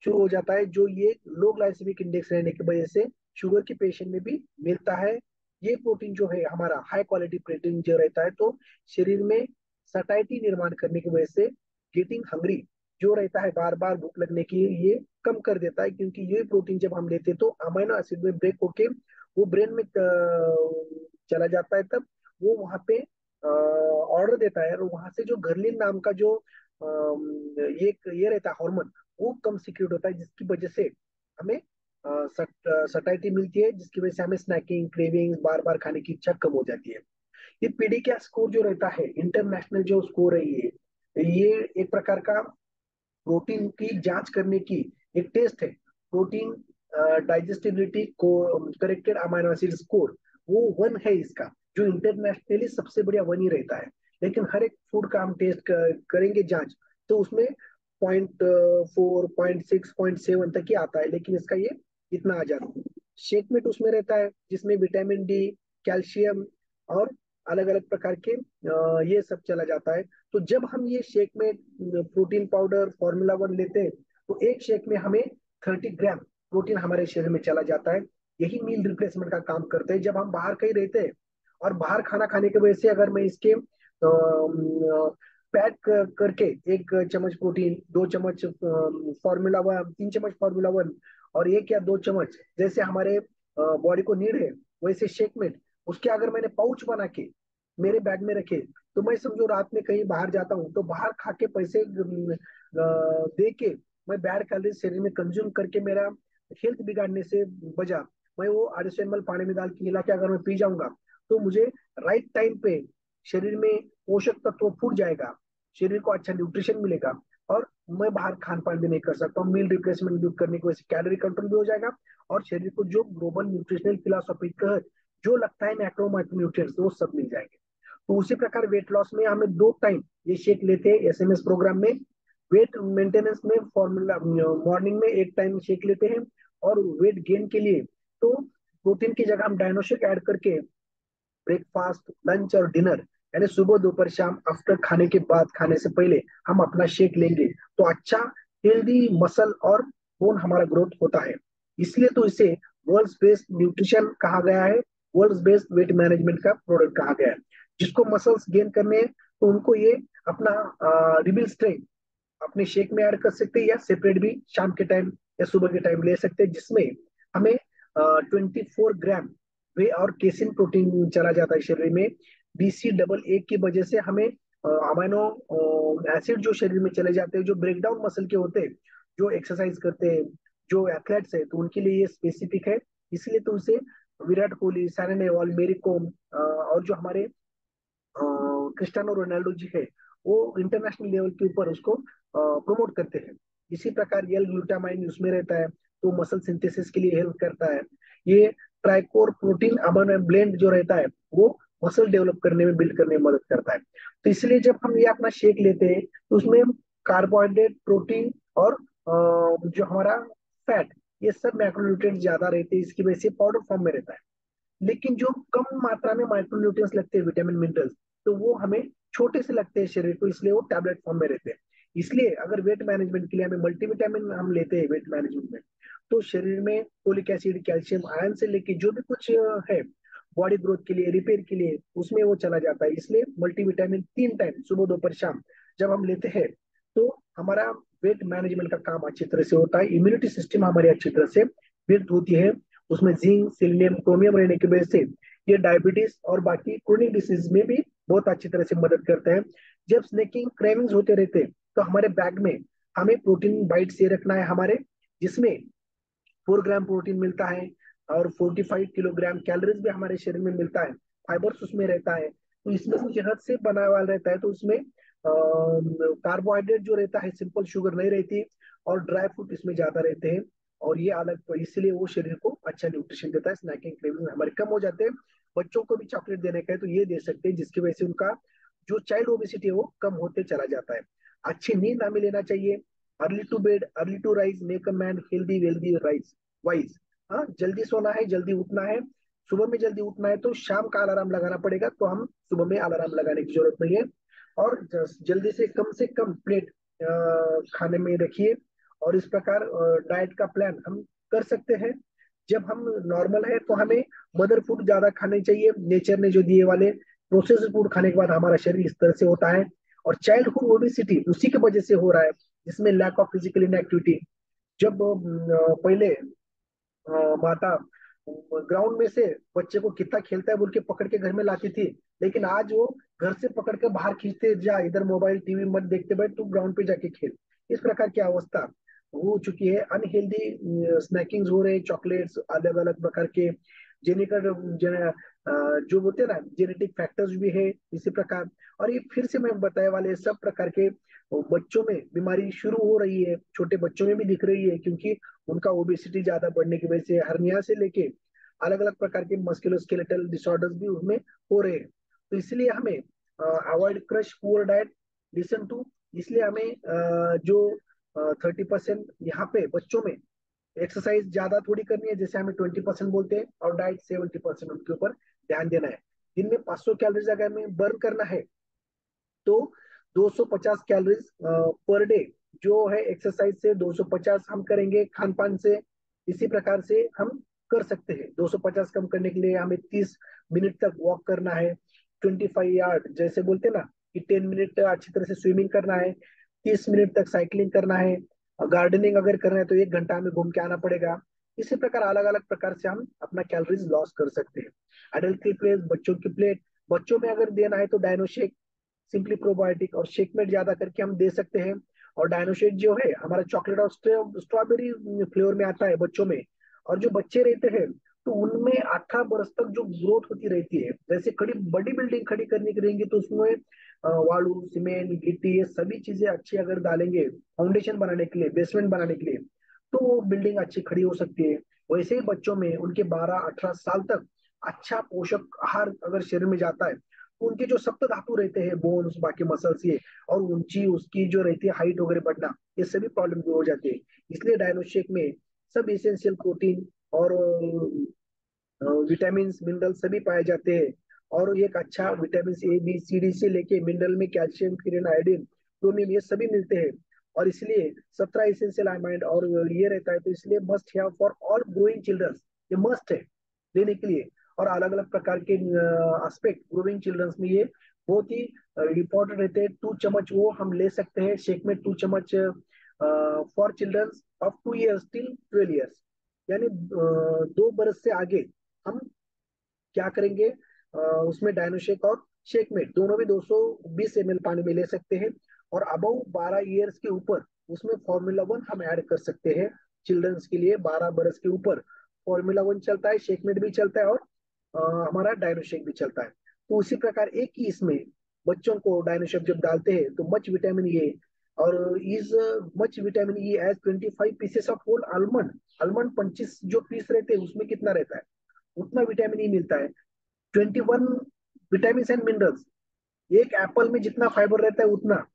शुरू हो जाता है, जो ये लो ग्लाइसेमिक इंडेक्स रहने की वजह से शुगर के पेशेंट में भी मिलता है। ये प्रोटीन जो है हमारा हाई क्वालिटी प्रोटीन जो रहता है, तो शरीर में सटाइटी निर्माण करने की वजह से गेटिंग हंग्री जो रहता है, बार बार भूख लगने की, ये कम कर देता है। क्योंकि ये प्रोटीन जब हम लेते हैं तो अमीनो एसिड में ब्रेक होके वो ब्रेन में चला जाता है, तब वो वहां पे ऑर्डर देता है, और वहां से जो घर्लिन नाम का जो ये रहता है हार्मोन, वो कम सिक्रिएट होता है, जिसकी वजह से हमें सटाइटी मिलती है, जिसकी वजह से हमें स्नैकिंग क्रेविंग बार बार खाने की इच्छा कम हो जाती है। ये पीडी का स्कोर जो रहता है, इंटरनेशनल जो स्कोर है, ये एक प्रकार का प्रोटीन की जांच करने की एक टेस्ट है। प्रोटीन डाइजेस्टिबिलिटी को करेक्टेड अमाइनो एसिड स्कोर, वो 1 है इसका, जो इंटरनेशनली सबसे बढ़िया 1 ही रहता है। लेकिन हर एक फूड का हम टेस्ट करेंगे जांच, तो उसमें 0.4, 0.6, 0.7 तक ही आता है, लेकिन इसका ये इतना आ जाता है। शेक में तो उसमें रहता है जिसमें विटामिन डी, कैल्शियम और अलग अलग प्रकार के ये सब चला जाता है। तो जब हम ये शेक में प्रोटीन पाउडर फॉर्मूला 1 लेते हैं, तो एक शेक में हमें 30 ग्राम प्रोटीन हमारे शरीर में चला जाता है। यही मील रिप्लेसमेंट का काम करते हैं। जब हम बाहर कहीं रहते हैं और बाहर खाना खाने की वजह से अगर मैं इसके पैक करके 1 चम्मच प्रोटीन, 2 चम्मच फॉर्मूला 1, 3 चम्मच फॉर्मूला 1, और 1 या 2 चम्मच जैसे हमारे बॉडी को नीड है वैसे शेक में, उसके अगर मैंने पाउच बना के मेरे बैग में रखे, तो मैं समझो रात में कहीं बाहर जाता हूँ तो बाहर खा के पैसे दे के मैं बैड कैलोरी शरीर में कंज्यूम करके मेरा हेल्थ बिगाड़ने से बजा, मैं वो 250 ml पानी में डाल के मिला के अगर मैं पी जाऊंगा, तो मुझे राइट टाइम पे शरीर में पोषक तत्व फूट जाएगा, शरीर को अच्छा न्यूट्रिशन मिलेगा, और मैं बाहर खान पान भी नहीं कर सकता हूँ। मील रिप्लेसमेंट भी करने की वजह से कैलोरी कंट्रोल भी हो जाएगा, और शरीर को जो ग्लोबल न्यूट्रिशनल फिलोसफी का जो लगता है मैक्रो माइक्रोन्यूट्रिएंट्स वो सब मिल जाएंगे। तो उसी प्रकार वेट लॉस में हमें 2 टाइम ये शेक लेते हैं एसएमएस प्रोग्राम में। वेट मेंटेनेंस में फॉर्मूला मॉर्निंग में 1 टाइम शेक लेते हैं, और वेट गेन के लिए तो प्रोटीन की जगह हम डायनोशेक ऐड करके ब्रेकफास्ट, लंच और डिनर यानी सुबह, दोपहर, शाम, आफ्टर खाने के बाद, खाने से पहले हम अपना शेक लेंगे, तो अच्छा हेल्दी मसल और बोन हमारा ग्रोथ होता है। इसलिए तो इसे वर्ल्ड्स बेस्ट न्यूट्रिशन कहा गया है, वर्ल्ड्स बेस्ट वेट मैनेजमेंट का प्रोडक्ट कहा गया है। जिसको मसल्स गेन करने हैं तो उनको ये अपना रिबिल स्ट्रेंथ अपने शेक में ऐड कर सकते हैं, या सेपरेट भी शाम के टाइम या सुबह के टाइम ले सकते हैं, जिसमें हमें 24 ग्राम वे और केसिन प्रोटीन चला जाता है शरीर में। BC AA की वजह से हमें अमाइनो एसिड जो शरीर में चले जाते हैं, जो ब्रेकडाउन मसल के होते हैं, जो एक्सरसाइज करते हैं, जो एथलेट्स है, तो उनके लिए ये स्पेसिफिक है। इसलिए तो उसे विराट कोहली, साइना नेहवाल, मेरी कोम और जो हमारे क्रिस्टियानो रोनाल्डो जी है, वो इंटरनेशनल लेवल के ऊपर उसको प्रमोट करते हैं। इसी प्रकार यल ग्लूटामाइन उसमें रहता है, तो मसल सिंथेसिस के लिए हेल्प करता है। ये ट्राइकोर प्रोटीन अमोनो ब्लेंड जो रहता है, वो मसल डेवलप करने में, बिल्ड करने में मदद करता है। तो इसलिए जब हम ये अपना शेक लेते हैं, तो उसमें कार्बोहाइड्रेट, प्रोटीन और जो हमारा फैट, ये सब मैक्रोन्यूट्रिएंट्स ज्यादा रहते हैं, इसकी वजह से पाउडर फॉर्म में रहता है। लेकिन जो कम मात्रा में माइक्रोन्यूट्रिएंट्स लगते हैं, विटामिन मिनरल्स, तो वो हमें छोटे से लगते हैं शरीर को, इसलिए वो टैबलेट फॉर्म में रहते हैं। इसलिए अगर वेट मैनेजमेंट के लिए हमें मल्टीविटामिन हम लेते हैं वेट मैनेजमेंट में, तो शरीर में फोलिक एसिड, कैल्शियम, आयरन से लेके जो भी कुछ है बॉडी ग्रोथ के लिए, रिपेयर के लिए, उसमें वो चला जाता है। इसलिए मल्टीविटामिन 3 टाइम, सुबह दोपहर शाम, जब हम लेते हैं, तो हमारा वेट मैनेजमेंट का काम अच्छी तरह से होता है, इम्यूनिटी सिस्टम हमारी अच्छी तरह से बिल्ड होती है। उसमें जिंक, सिलिनियम, क्रोमियम रहने की वजह से ये डायबिटीज और बाकी क्रोनिक डिसीज में भी बहुत अच्छी तरह से मदद करते हैं। जब स्नैकिंग क्रेविंग्स होते रहते हैं, तो हमारे बैग में हमें प्रोटीन बाइट्स ये रखना है हमारे, जिसमें 4 ग्राम प्रोटीन मिलता है और 45 किलोग्राम कैलोरीज भी हमारे शरीर में मिलता है। फाइबर्स उसमें रहता है, तो इसमें से शहद से बना हुआ रहता है, तो उसमें कार्बोहाइड्रेट जो रहता है, सिंपल शुगर नहीं रहती, और ड्राई फ्रूट इसमें ज्यादा रहते हैं। और ये अलग, तो इसलिए वो शरीर को अच्छा न्यूट्रिशन देता है। स्नैकिंग क्रेविंग हमारे कम हो जाते हैं। बच्चों को भी चॉकलेट देने का है, तो ये दे सकते हैं, जिसकी वजह से उनका जो चाइल्ड ओबेसिटी है वो कम होते चला जाता है। अच्छी नींद हमें लेना चाहिए। Early to bed, early to rise, make a man healthy wealthy rise wise. हाँ, जल्दी सोना है, जल्दी उठना है। सुबह में जल्दी उठना है, तो शाम का अलार्म लगाना पड़ेगा, तो हम सुबह में अलार्म लगाने की जरूरत नहीं है। और जल्दी से कम प्लेट खाने में रखिए। और इस प्रकार डाइट का प्लान हम कर सकते हैं। जब हम नॉर्मल है, तो हमें मदर फूड ज्यादा खाने चाहिए, नेचर ने जो दिए वाले। प्रोसेस्ड फूड खाने के बाद हमारा शरीर इस तरह से होता है। और चाइल्डहुड ओबेसिटी उसी की वजह से हो रहा है, जिसमें लैक ऑफ फिजिकल इनएक्टिविटी। जब पहले माता ग्राउंड में से बच्चे को कितना खेलता है बोल के पकड़ के घर में लाती थी, लेकिन आज वो घर से पकड़ के बाहर खींचते, जा इधर मोबाइल टीवी मत देखते बैठ, तू ग्राउंड पे जाके खेल। इस प्रकार की अवस्था हो चुकी है। अनहेल्दी स्नैकिंग हो रहे, चॉकलेट्स, अलग अलग प्रकार के जेनेटिक जो होते हैं ना, जेनेटिक फैक्टर्स भी है इसी प्रकार। और ये फिर से मैं बताए वाले सब प्रकार के बच्चों में बीमारी शुरू हो रही है, छोटे बच्चों में भी दिख रही है, क्योंकि उनका ओबेसिटी ज्यादा बढ़ने की वजह से हर्निया से लेके अलग अलग प्रकार के मस्कुलोस्केलेटल डिसऑर्डर्स भी उसमें हो रहे हैं। तो इसलिए हमें avoid crash poor diet, listen to. इसलिए हमें जो 30% यहाँ पे बच्चों में एक्सरसाइज ज्यादा थोड़ी करनी है, जैसे हमें 20% बोलते हैं, और डाइट 70% उनके ऊपर ध्यान देना है। दिन में 500 कैलोरीज अगर हमें बर्न करना है, तो 250 कैलोरीज पर डे जो है एक्सरसाइज से, 250 हम करेंगे खान पान से। इसी प्रकार से हम कर सकते हैं। 250 कम करने के लिए हमें 30 मिनट तक वॉक करना है। 25 यार्ड जैसे बोलते हैं ना, कि 10 मिनट अच्छी तरह से स्विमिंग करना है, 30 मिनट तक साइकिलिंग करना है। गार्डनिंग अगर करना है, तो 1 घंटा हमें घूम के आना पड़ेगा। इसी प्रकार अलग अलग प्रकार से हम अपना कैलोरीज लॉस कर सकते हैं। अडल्ट की प्लेट, बच्चों की प्लेट, बच्चों में अगर देना है तो डायनोशेक, सिंपली प्रोबायोटिक और शेकमेट ज्यादा करके हम दे सकते हैं। और डायनोशेक जो है हमारा चॉकलेट और स्ट्रॉबेरी फ्लेवर में आता है बच्चों में। और जो बच्चे रहते हैं, तो उनमें 18 वर्ष तक जो ग्रोथ होती रहती है, जैसे खड़ी बड़ी बिल्डिंग खड़ी करने की रहेंगी, तो उसमें वालू, सीमेंट, गिट्टी, ये सभी चीजें अच्छी अगर डालेंगे फाउंडेशन बनाने के लिए, बेसमेंट बनाने के लिए, तो वो बिल्डिंग अच्छी खड़ी हो सकती है। वैसे ही बच्चों में उनके 12-18 साल तक अच्छा पोषक आहार अगर शरीर में जाता है, तो उनके जो सप्त धातु रहते हैं, बोन्स, बाकी मसल्स, ये और ऊंची उसकी जो रहती है हाइट वगैरह बढ़ना, ये सभी प्रॉब्लम दूर हो जाती है। इसलिए डायनोशेक में सब इसेंशियल प्रोटीन और विटामिन मिनरल सभी पाए जाते हैं। और एक अच्छा vitamin A B C D से लेके मिनरल में कैल्शियम, फिर आयोडीन, क्रोमियम, ये सभी मिलते हैं। और इसलिए 17 इसेंशियल अमाइड और ये रहता है, तो इसलिए must have for all growing childrens, ये मस्ट है लेने के लिए। और अलग अलग प्रकार के एस्पेक्ट ग्रोइंग चिल्ड्रंस में ये बहुत ही इंपॉर्टेंट रहते हैं। 2 चम्मच वो हम ले सकते हैं शेक में, 2 चम्मच for childrens of 2 years till 12 years। यानी 2 बरस से आगे हम क्या करेंगे, उसमें डायनोशेक और शेकमेट दोनों भी 220 ml पानी में ले सकते हैं। और अबव 12 ईयर्स के ऊपर उसमें फॉर्मूला 1 हम ऐड कर सकते हैं। चिल्ड्रंस के लिए 12 बरस के ऊपर फॉर्मूला 1 चलता है, शेकमेट भी चलता है, और हमारा डायनोशेक भी चलता है। तो उसी प्रकार एक ही इसमें बच्चों को डायनोशेक जब डालते हैं तो मच विटामिन ए, और is much vitamin E as 25 pieces of whole almond. Almond 25 जो पीस रहते हैं उसमें कितना रहता है, उतना विटामिन ई मिलता है। 21 विटामिन एंड मिनरल्स। एक एप्पल में जितना फाइबर रहता है उतना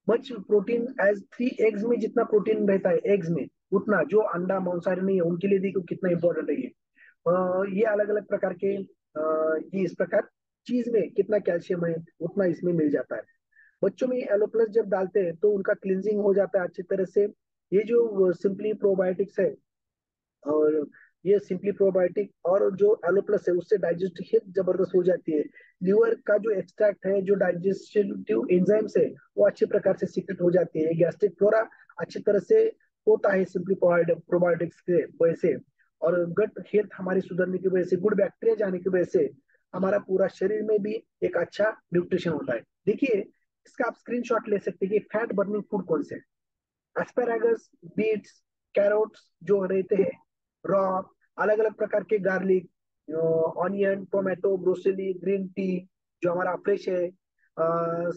मच प्रोटीन एज 3 एग्स में जितना प्रोटीन रहता है एग्स में, उतना जो अंडा मांसाहारी नहीं है उनके लिए देखो कितना इंपॉर्टेंट है ये। ये अलग अलग प्रकार के ये इस प्रकार चीज में कितना कैल्शियम है उतना इसमें मिल जाता है। बच्चों में एलो प्लस जब डालते हैं तो उनका क्लिनजिंग हो जाता है अच्छी तरह से। ये जो सिंपली प्रोबायोटिक्स है, और ये सिंपली प्रोबायोटिक और जो एलो प्लस है उससे डाइजेस्टिव जबरदस्त हो जाती है। लीवर का जो एक्सट्रैक्ट है, जो डाइजेस्टिव एंजाइम्स है, वो अच्छे प्रकार से सीक्रेट हो जाती है। गैस्ट्रिक फ्लोरा अच्छी तरह से होता है सिंपली प्रोबायोटिक्स के वजह से। और गट हेल्थ हमारी सुधरने की वजह से, गुड बैक्टीरिया जाने की वजह से हमारा पूरा शरीर में भी एक अच्छा न्यूट्रिशन होता है। देखिए, इसका आप स्क्रीनशॉट ले सकते हैं कि फैट बर्निंग फूड कौन से, एस्पेरागस, बीट्स, कैरोट्स जो रहते हैं रॉ, अलग अलग प्रकार के garlic, onion, tomato, broccoli, green tea जो हमारा फ्रेश है,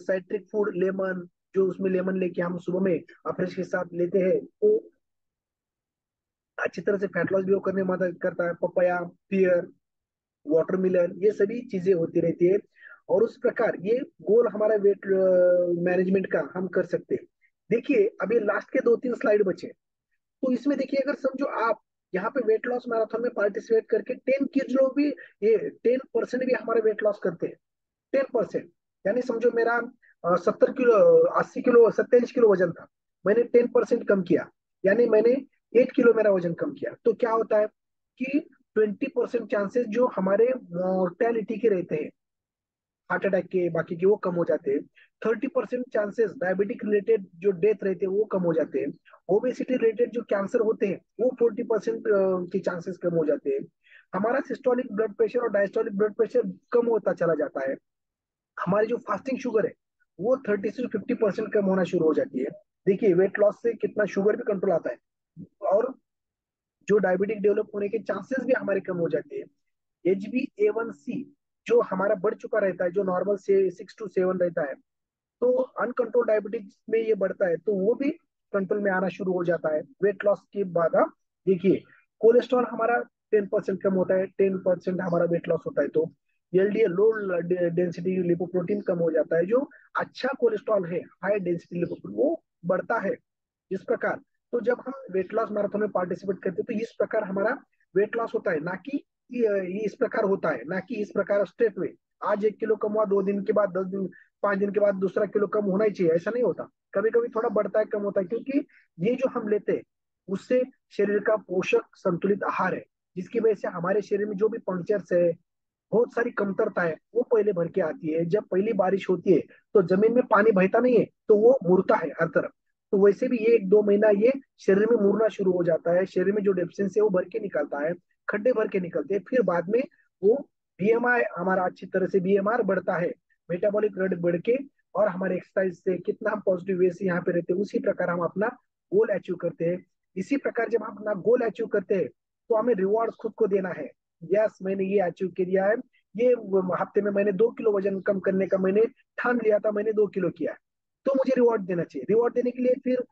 साइट्रिक फूड, लेमन जो उसमें लेमन लेके हम सुबह में फ्रेश के साथ लेते हैं, वो अच्छी तरह से फैट लॉस भी वो करने में मदद करता है। पपाया, पियर, वाटरमिलन, ये सभी चीजें होती रहती है। और उस प्रकार ये गोल हमारा वेट मैनेजमेंट का हम कर सकते हैं। देखिए, अभी लास्ट के 2-3 स्लाइड बचे, तो इसमें देखिए, अगर समझो आप यहाँ पे वेट लॉस मैराथन में पार्टिसिपेट करके 10 किलो भी, ये 10% भी हमारा वेट लॉस करते हैं, 10%। यानी समझो मेरा 70 किलो, 80 किलो, 27 किलो वजन था, मैंने 10% कम किया, यानी मैंने 8 किलो मेरा वजन कम किया। तो क्या होता है कि 20% चांसेस जो हमारे मोर्टेलिटी के रहते हैं, हार्ट अटैक के बाकी के, वो कम हो जाते हैं। 30% चांसेस डायबिटिक रिलेटेड जो डेथ रहते हैं वो कम हो जाते हैं। ओबेसिटी रिलेटेड जो कैंसर होते हैं वो 40% के चांसेस कम हो जाते हैं। हमारा सिस्टोलिक ब्लड प्रेशर और डायस्टोलिक ब्लड प्रेशर कम होता चला जाता है। हमारी जो फास्टिंग शुगर है वो 30 से 50% कम होना शुरू हो जाती है। देखिए, वेट लॉस से कितना शुगर भी कंट्रोल आता है, और जो डायबिटिक डेवलप होने के चांसेस भी हमारे कम हो जाते हैं। HbA1c जो हमारा बढ़ चुका रहता है, जो नॉर्मल से 6 to 7 रहता है, तो अनकंट्रोल डायबिटीज में ये बढ़ता है, तो वो भी कंट्रोल में आना शुरू हो जाता है वेट लॉस के बाद। आप देखिए, कोलेस्ट्रॉल हमारा 10% कम होता है, 10% हमारा वेट लॉस होता है। तो एलडीएल, लो डेंसिटी लिपोप्रोटीन कम हो जाता है। जो अच्छा कोलेस्ट्रॉल है, हाई डेंसिटी लिपोप्रोटीन, वो बढ़ता है। इस प्रकार, तो जब हम वेट लॉस मैराथन में पार्टिसिपेट करते हैं तो इस प्रकार हमारा वेट लॉस होता है, ना कि ये इस प्रकार होता है, ना कि इस प्रकार स्ट्रेट वे आज 1 किलो कम हुआ, 2 दिन के बाद 10 दिन, 5 दिन के बाद दूसरा किलो कम होना ही चाहिए, ऐसा नहीं होता। कभी कभी थोड़ा बढ़ता है, कम होता है, क्योंकि ये जो हम लेते हैं उससे शरीर का पोषक संतुलित आहार है, जिसकी वजह से हमारे शरीर में जो भी पंक्चर्स है, बहुत सारी कमतरता है, वो पहले भर के आती है। जब पहली बारिश होती है तो जमीन में पानी बहता नहीं है, तो वो मुड़ता है हर तरफ। तो वैसे भी ये 1-2 महीना ये शरीर में मुड़ना शुरू हो जाता है, शरीर में जो डेफिशिएंसी है वो भर के निकलता है, खड्डे भर के निकलते हैं। फिर बाद में वो बीएमआई हमारा अच्छी तरह से बीएमआर बढ़ता है, मेटाबॉलिक रेट बढ़ के, और हमारे एक्सरसाइज से कितना हम पॉजिटिव वे से यहाँ पे रहते हैं, उसी प्रकार हम अपना गोल अचीव करते हैं। इसी प्रकार जब हम अपना गोल अचीव करते हैं तो हमें रिवॉर्ड खुद को देना है। यस, मैंने ये अचीव किया है, ये हफ्ते में मैंने 2 किलो वजन कम करने का मैंने ठान लिया था, मैंने 2 किलो किया है, तो मुझे रिवॉर्ड देना चाहिए। रिवॉर्ड देने के लिए फिर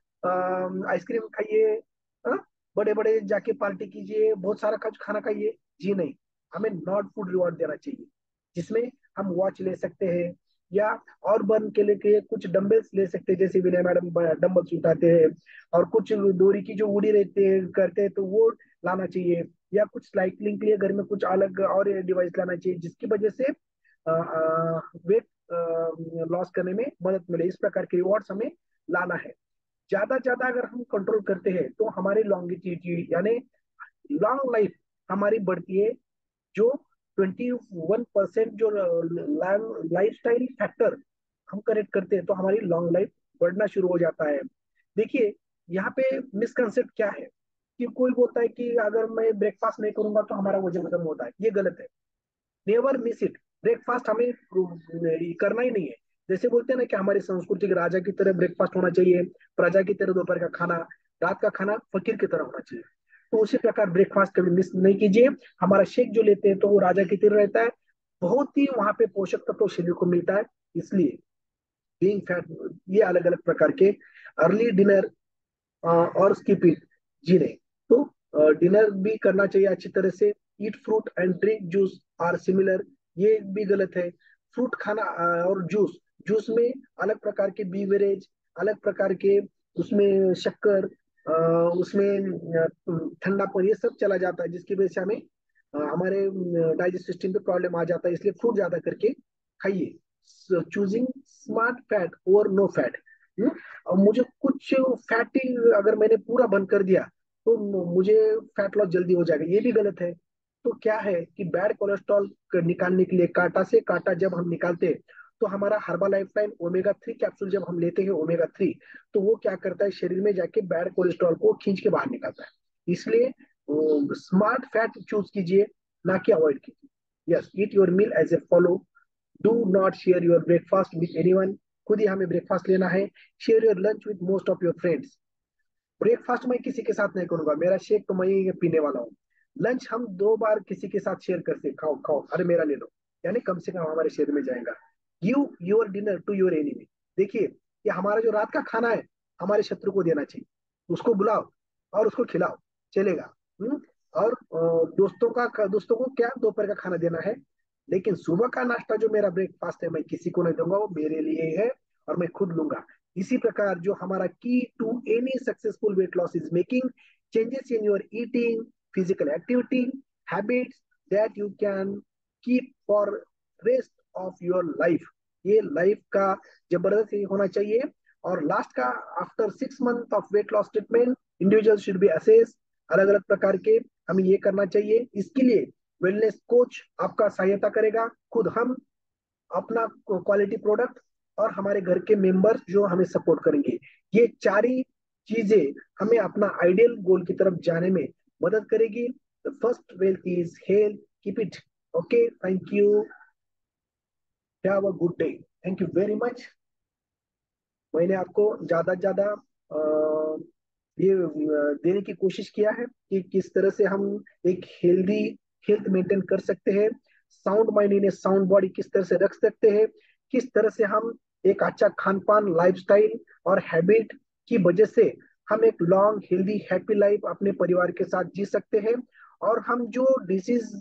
आइसक्रीम खाइए, हाँ, बड़े बड़े जाके पार्टी कीजिए, बहुत सारा कुछ खाना खाइए, जी नहीं। हमें नॉट फूड रिवॉर्ड देना चाहिए, जिसमें हम वॉच ले सकते हैं, या और बर्न के लिए कुछ डंबल्स ले सकते हैं, जैसे विनय मैडम डंबल्स उठाते हैं, और कुछ डोरी की जो उड़ी रहते हैं करते हैं तो वो लाना चाहिए, या कुछ साइकिलिंग के लिए घर में कुछ अलग और डिवाइस लाना चाहिए, जिसकी वजह से वेट लॉस करने में मदद मिले। इस प्रकार के रिवॉर्ड्स हमें लाना है। ज्यादा ज्यादा अगर हम कंट्रोल करते हैं तो हमारी लॉन्गिट्यूड यानी लॉन्ग लाइफ हमारी बढ़ती है। जो 21% जो लाइफ स्टाइल फैक्टर हम करेक्ट करते हैं तो हमारी लॉन्ग लाइफ बढ़ना शुरू हो जाता है। देखिए, यहाँ पे मिसकंसेप्ट क्या है, कि कोई बोलता है कि अगर मैं ब्रेकफास्ट नहीं करूंगा तो हमारा वजन कम होता है, ये गलत है। Never miss it. ब्रेकफास्ट हमें करना ही नहीं है। जैसे बोलते हैं ना कि हमारी संस्कृति के राजा की तरह ब्रेकफास्ट होना चाहिए, प्रजा की तरह दोपहर का खाना, रात का खाना फकीर की तरह होना चाहिए। तो उसी प्रकार ब्रेकफास्ट कभी मिस नहीं कीजिए। हमारा शेक जो लेते हैं तो वो राजा की तरह रहता है, बहुत ही वहां पे पोषक तत्व शरीर को मिलता है। इसलिए बीइंग फैट, ये अलग अलग प्रकार के अर्ली डिनर और स्किप इट, जी नहीं। तो डिनर भी करना चाहिए अच्छी तरह से। Eat fruit and drink juice or similar, ये भी गलत है। फ्रूट खाना और जूस, जूस में अलग प्रकार के बीवरेज, अलग प्रकार के उसमें शक्कर, उसमें ठंडापन, ये सब चला जाता है, जिसकी वजह से हमें हमारे डाइजेस्ट सिस्टम पे प्रॉब्लम आ जाता है। इसलिए फ्रूट ज्यादा करके खाइए। चूजिंग स्मार्ट फैट और नो फैट। और मुझे कुछ फैटी, अगर मैंने पूरा बंद कर दिया तो मुझे फैट लॉस जल्दी हो जाएगा, ये भी गलत है। तो क्या है कि बैड कोलेस्ट्रॉल निकालने के लिए, कांटा से कांटा जब हम निकालते हैं, तो हमारा हर्बल लाइफलाइन ओमेगा 3 कैप्सूल जब हम लेते हैं, ओमेगा 3, तो वो क्या करता है, शरीर में जाके बैड कोलेस्ट्रॉल को खींच के बाहर निकालता है। इसलिए स्मार्ट फैट चूज कीजिए, ना कि अवॉइड कीजिए। Yes, eat your meal as a follow, do not share your breakfast with anyone. खुद ही हमें ब्रेकफास्ट लेना है। Share your lunch with most of your friends. Breakfast मैं किसी के साथ नहीं करूंगा, मेरा शेक तो मैं ही पीने वाला हूँ। लंच हम 2 बार किसी के साथ शेयर करते, खाओ खाओ, अरे मेरा ले लो, यानी कम से कम हमारे शरीर में जाएगा। Give your dinner to your enemy. देखिए, ये हमारा जो रात का खाना है, हमारे शत्रु को देना चाहिए। उसको बुलाओ और उसको खिलाओ, चलेगा। और दोस्तों को क्या दोपहर का खाना देना है। लेकिन सुबह का नाश्ता जो मेरा ब्रेकफास्ट है, मैं किसी को नहीं दूंगा, वो मेरे लिए ही है और मैं खुद लूंगा। इसी प्रकार जो हमारा key to any successful weight loss is making changes in your eating, physical activity, habits that you can keep for rest of your life. ये लाइफ का जबरदस्त ही होना चाहिए। और लास्ट का, after 6 month of weight loss treatment, individual should be assess, अलग अलग प्रकार के हमें ये करना चाहिए। इसके लिए वेलनेस कोच आपका सहायता करेगा, खुद हम, अपना क्वालिटी प्रोडक्ट, और हमारे घर के मेंबर्स जो हमें सपोर्ट करेंगे। ये 4 ही चीजें हमें अपना आइडियल गोल की तरफ जाने में मदद करेगी। The first wealth is health, keep it. Okay, thank you, have a good day, thank you very much. मैंने आपको ज्यादा से ज्यादा ये देने की कोशिश किया है कि किस तरह से हम एक हेल्दी हेल्थ मेंटेन कर सकते हैं, sound mind in A sound body किस तरह से रख सकते हैं, किस तरह से हम एक अच्छा खान पान, लाइफस्टाइल और हैबिट की वजह से हम एक लॉन्ग हेल्दी हैप्पी लाइफ अपने परिवार के साथ जी सकते हैं। और हम जो डिसीज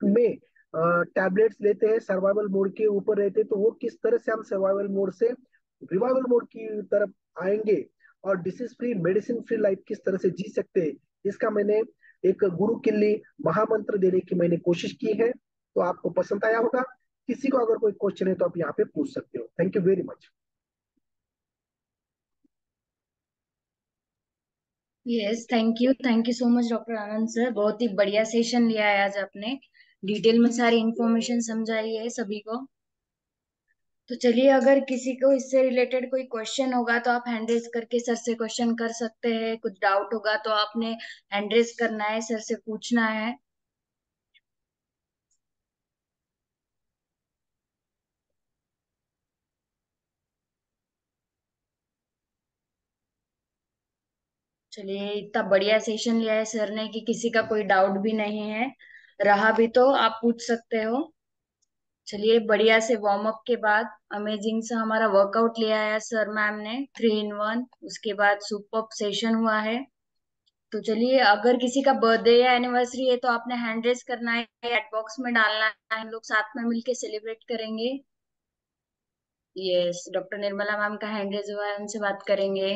में टैबलेट्स लेते हैं, सर्वाइवल मोड के ऊपर रहते हैं, तो वो किस तरह से हम सर्वाइवल मोड से रिवाइवल मोड की तरफ आएंगे और disease free, medicine free life किस तरह से जी सकते हैं, इसका मैंने एक गुरु किल्ली महामंत्र देने की मैंने कोशिश की है। तो आपको पसंद आया होगा। किसी को अगर कोई क्वेश्चन है तो आप यहाँ पे पूछ सकते हो। Thank you very much. Yes, thank you so much doctor Anand sir, बहुत ही बढ़िया सेशन लिया है आज आपने। डिटेल में सारी इन्फॉर्मेशन समझाई है सभी को। तो चलिए, अगर किसी को इससे रिलेटेड कोई क्वेश्चन होगा तो आप हैंड रेज करके सर से क्वेश्चन कर सकते हैं। कुछ डाउट होगा तो आपने हैंड रेज करना है, सर से पूछना है। चलिए, इतना बढ़िया सेशन लिया है सर ने कि किसी का कोई डाउट भी नहीं है। रहा भी तो आप पूछ सकते हो। चलिए, बढ़िया से वार्म अप के बाद अमेजिंग सा हमारा वर्कआउट लिया है सर मैम ने, 3 in 1। उसके बाद सुपर सेशन हुआ है। तो चलिए, अगर किसी का बर्थडे या एनिवर्सरी है तो आपने हैंड रेस करना है, चैट बॉक्स में डालना है, हम लोग साथ में मिलके सेलिब्रेट करेंगे। यस, डॉक्टर निर्मला मैम का हैंड रेस हुआ है, उनसे बात करेंगे।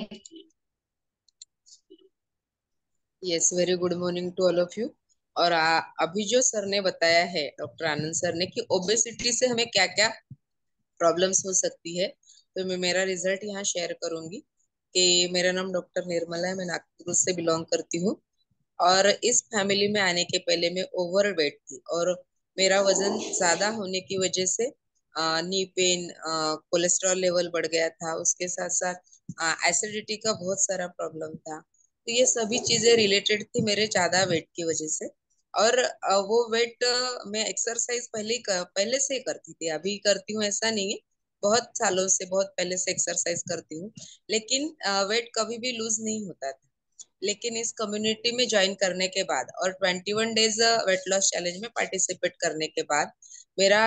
Yes, very good morning to all of you. और अभी जो सर ने बताया है, डॉक्टर आनंद सर ने, कि ओबेसिटी से हमें क्या क्या प्रॉब्लम्स हो सकती है, तो मैं मेरा रिजल्ट यहाँ शेयर करूंगी। कि मेरा नाम डॉक्टर निर्मला है, मैं नागपुर से बिलोंग करती हूँ। और इस फैमिली में आने के पहले मैं ओवरवेट थी, और मेरा वजन ज्यादा होने की वजह से नी पेन, कोलेस्ट्रॉल लेवल बढ़ गया था, उसके साथ साथ एसिडिटी का बहुत सारा प्रॉब्लम था। तो ये सभी चीजें रिलेटेड थी मेरे ज्यादा वेट की वजह से। और वो वेट मैं एक्सरसाइज पहले से ही करती थी, अभी करती हूँ ऐसा नहीं है, बहुत सालों से, बहुत पहले से एक्सरसाइज करती हूँ, लेकिन वेट कभी भी लूज नहीं होता था। लेकिन इस कम्युनिटी में ज्वाइन करने के बाद और 21 डेज वेट लॉस चैलेंज में पार्टिसिपेट करने के बाद मेरा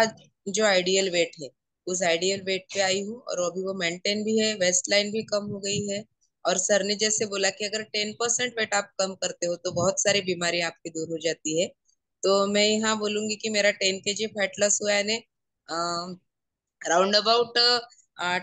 जो आइडियल वेट है उस आइडियल वेट पे आई हूँ, और अभी वो मेंटेन भी है, वेस्ट लाइन भी कम हो गई है। और सर ने जैसे बोला कि अगर 10% वेट आप कम करते हो तो बहुत सारी बीमारी आपकी दूर हो जाती है। तो मैं यहाँ बोलूंगी कि मेरा 10 kg फैट लॉस हुआ है, अराउंड अबाउट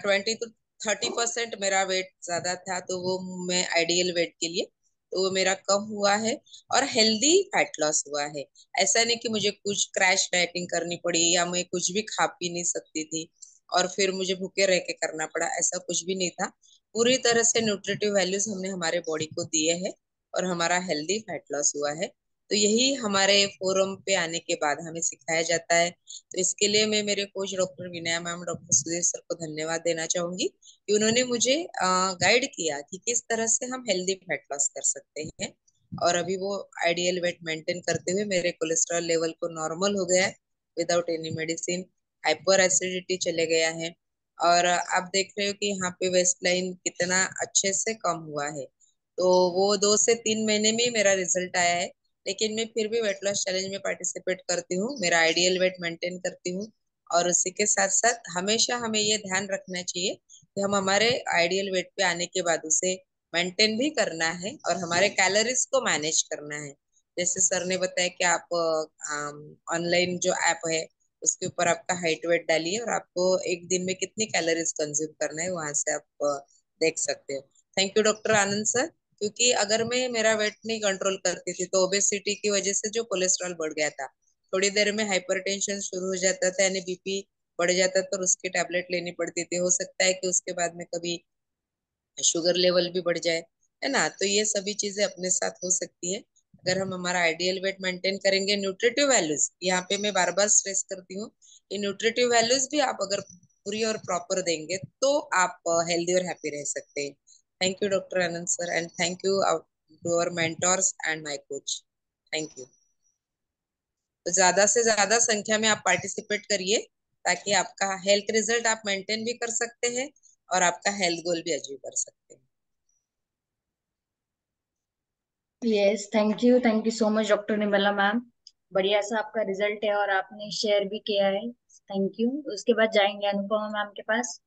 20 to 30% मेरा वेट ज्यादा था, तो वो मैं आइडियल वेट के लिए, तो वो मेरा कम हुआ है। और हेल्दी फैट लॉस हुआ है। ऐसा नहीं कि मुझे कुछ क्रैश डाइटिंग करनी पड़ी या मैं कुछ भी खा पी नहीं सकती थी और फिर मुझे भूखे रह के करना पड़ा, ऐसा कुछ भी नहीं था। पूरी तरह से न्यूट्रिटिव वैल्यूज हमने हमारे बॉडी को दिए हैं और हमारा हेल्दी फैट लॉस हुआ है। तो यही हमारे फोरम पे आने के बाद हमें सिखाया जाता है। तो इसके लिए मैं मेरे कोच डॉक्टर विनय मैम, डॉक्टर सुधीर सर को धन्यवाद देना चाहूंगी कि उन्होंने मुझे गाइड किया कि किस तरह से हम हेल्दी फैट लॉस कर सकते हैं। और अभी वो आइडियल वेट मेंटेन करते हुए मेरे कोलेस्ट्रॉल लेवल को नॉर्मल हो गया है without any medicine. Hyper acidity चले गया है। और आप देख रहे हो कि यहाँ पे वेस्ट लाइन कितना अच्छे से कम हुआ है। तो वो 2 से 3 महीने में ही मेरा रिजल्ट आया है। लेकिन मैं फिर भी वेट लॉस चैलेंज में पार्टिसिपेट करती हूँ, मेरा आइडियल वेट मेंटेन करती हूँ। और उसी के साथ साथ हमेशा हमें ये ध्यान रखना चाहिए कि हम हमारे आइडियल वेट पे आने के बाद उसे मेंटेन भी करना है और हमारे कैलोरीज को मैनेज करना है। जैसे सर ने बताया कि आप ऑनलाइन जो ऐप है उसके ऊपर आपका हाइट वेट डालिए और आपको एक दिन में कितनी कैलोरीज कंज्यूम करना है वहां से आप देख सकते हो। Thank you doctor Anand sir. क्योंकि अगर मैं मेरा वेट नहीं कंट्रोल करती थी तो ओबेसिटी की वजह से जो कोलेस्ट्रॉल बढ़ गया था, थोड़ी देर में हाइपरटेंशन शुरू हो जाता था, यानी बीपी बढ़ जाता था और उसकी टैबलेट लेनी पड़ती थी। हो सकता है कि उसके बाद में कभी शुगर लेवल भी बढ़ जाए, है ना। तो ये सभी चीजें अपने साथ हो सकती है। अगर हम हमारा आइडियल वेट मेंटेन करेंगे, न्यूट्रिटिव वैल्यूज यहाँ पे मैं बार बार स्ट्रेस करती हूँ, ये न्यूट्रिटिव वैल्यूज भी आप अगर पूरी और प्रॉपर देंगे तो आप हेल्दी और हैप्पी रह सकते हैं। Thank you doctor Anand sir, and thank you to our mentors and my coach. Thank you. तो ज्यादा से ज्यादा संख्या में आप पार्टिसिपेट करिए ताकि आपका हेल्थ रिजल्ट आप मेंटेन भी कर सकते हैं और आपका हेल्थ गोल भी अचीव कर सकते हैं। Yes, thank you so much doctor Nirmala ma'am. बढ़िया सा आपका रिजल्ट है और आपने शेयर भी किया है। Thank you. उसके बाद जाएंगे अनुपमा मैम के पास।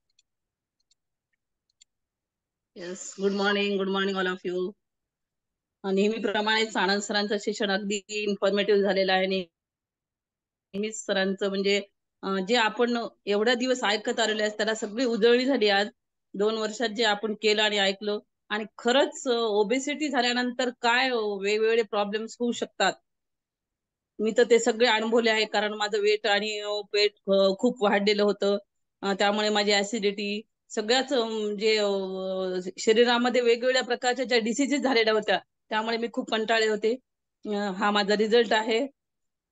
Yes, good morning all of you. नेहमीप्रमाणेच आनंद सरांचं सेशन अगदी इन्फॉर्मेटिव्ह झालेलं आहे. नेहमीच सरांचं म्हणजे जे आपण एवढ्या दिवस ऐकत आलेले आहेत त्याला सगळी उजळणी झाली आज 2 वर्षात जे आपण केलं आणि ऐकलं. आणि खरंच ओबेसिटी झाल्यानंतर काय वेगवेगळे प्रॉब्लेम्स होऊ शकतात मी तर ते सगळे अनुभवले आहे. कारण माझं वेट आणि पेट खूप वाढलेलं होतं. त्यामुळे माझी ऍसिडिटी सगळ्याच जे शरीरामध्ये वेगवेगळ्या प्रकारच्या ज्या डिसीजेस झालेल्या होत्या त्यामुळे मी खूप कंटाळले होते. हा माझा रिझल्ट आहे.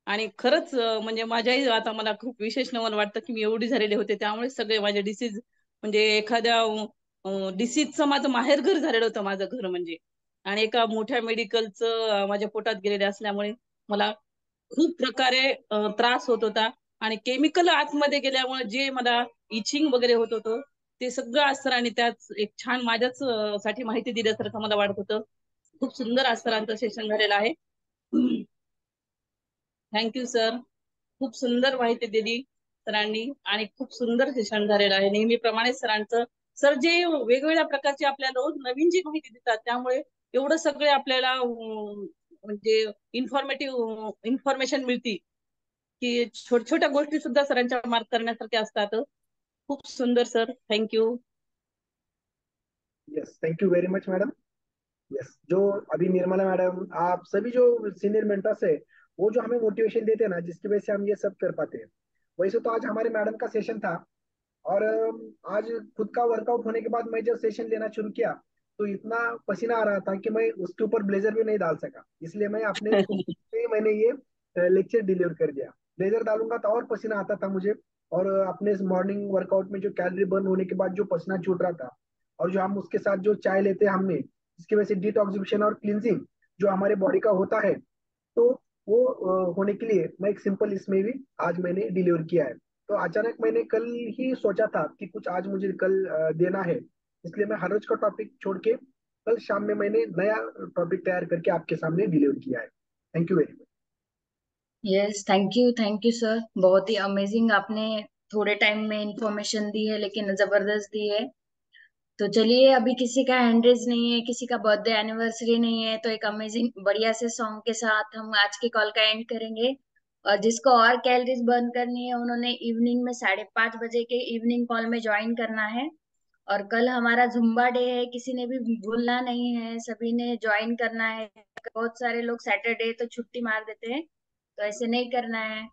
आणि खरंच म्हणजे माझ्याही आता मला खूप विशेष नवल वाटतं की मी एवढी झालेले होते त्यामुळे सगळे माझे डिसीज म्हणजे एखाद्या डिसीजचं माझं माहेरघर झालेलं होतं माझं घर म्हणजे. आणि एका मोठ्या मेडिकलचं माझ्या पोटात गेलेले असल्यामुळे मला खूप प्रकारे त्रास होत होता. आणि केमिकल आतमध्ये गेल्यामुळे जे मला इचिंग वगैरे होत होतं ते सगळं असतं आणि त्यात एक छान माझ्याच साठी माहिती दिल्यासारखं मला वाटत होतं. खूप सुंदर असतं सेशन झालेलं आहे. Thank you sir. खूप सुंदर माहिती दिली सरांनी आणि खूप सुंदर सेशन झालेलं आहे. नेहमीप्रमाणे सरांचं सर जे वेगवेगळ्या प्रकारची आपल्याला रोज नवीन जी माहिती देतात त्यामुळे एवढं सगळे आपल्याला म्हणजे इन्फॉर्मेशन मिळती की छोट्या गोष्टी सुद्धा सरांच्या मार्क करण्यासारख्या असतात. खूप सुंदर sir. Thank you. Yes, thank you very much madam. Yes, जो अभी निर्मला मैडम, आप सभी जो सीनियर मेंटर्स है, वो जो हमें मोटिवेशन देते हैं ना, जिसकी वजह से हम ये सब कर पाते हैं। वैसे तो आज हमारे मैडम का सेशन था, और आज खुद का वर्कआउट होने के बाद मैं जब सेशन लेना शुरू किया तो इतना पसीना आ रहा था कि मैं उसके ऊपर ब्लेजर भी नहीं डाल सका, इसलिए मैं अपने खुद से ही मैंने ये लेक्चर डिलीवर कर दिया। ब्लेजर डालूंगा तो और पसीना आता था मुझे, और अपने मॉर्निंग वर्कआउट में जो कैलोरी बर्न होने के बाद जो पसीना छूट रहा था, और जो हम उसके साथ जो चाय लेते हैं हमने, इसकी वजह से डिटॉक्सिफिकेशन और क्लींजिंग जो हमारे बॉडी का होता है, तो वो होने के लिए मैं एक सिंपल इसमें भी आज मैंने डिलीवर किया है। तो अचानक मैंने कल ही सोचा था कि कुछ आज मुझे कल देना है, इसलिए मैं हर रोज का टॉपिक छोड़ के कल शाम में मैंने नया टॉपिक तैयार करके आपके सामने डिलीवर किया है। Thank you very much. Yes, thank you sir, बहुत ही अमेजिंग आपने थोड़े टाइम में इंफॉर्मेशन दी है, लेकिन जबरदस्त दी है। तो चलिए, अभी किसी का हैंड रेज नहीं है, किसी का बर्थडे एनिवर्सरी नहीं है, तो एक अमेजिंग बढ़िया से सॉन्ग के साथ हम आज की कॉल का एंड करेंगे। और जिसको और कैलोरीज बर्न करनी है, उन्होंने इवनिंग में 5:30 बजे के इवनिंग कॉल में ज्वाइन करना है। और कल हमारा जुम्बा डे है, किसी ने भी भूलना नहीं है, सभी ने ज्वाइन करना है। बहुत सारे लोग सैटरडे तो छुट्टी मार देते हैं, तो ऐसे नहीं करना है।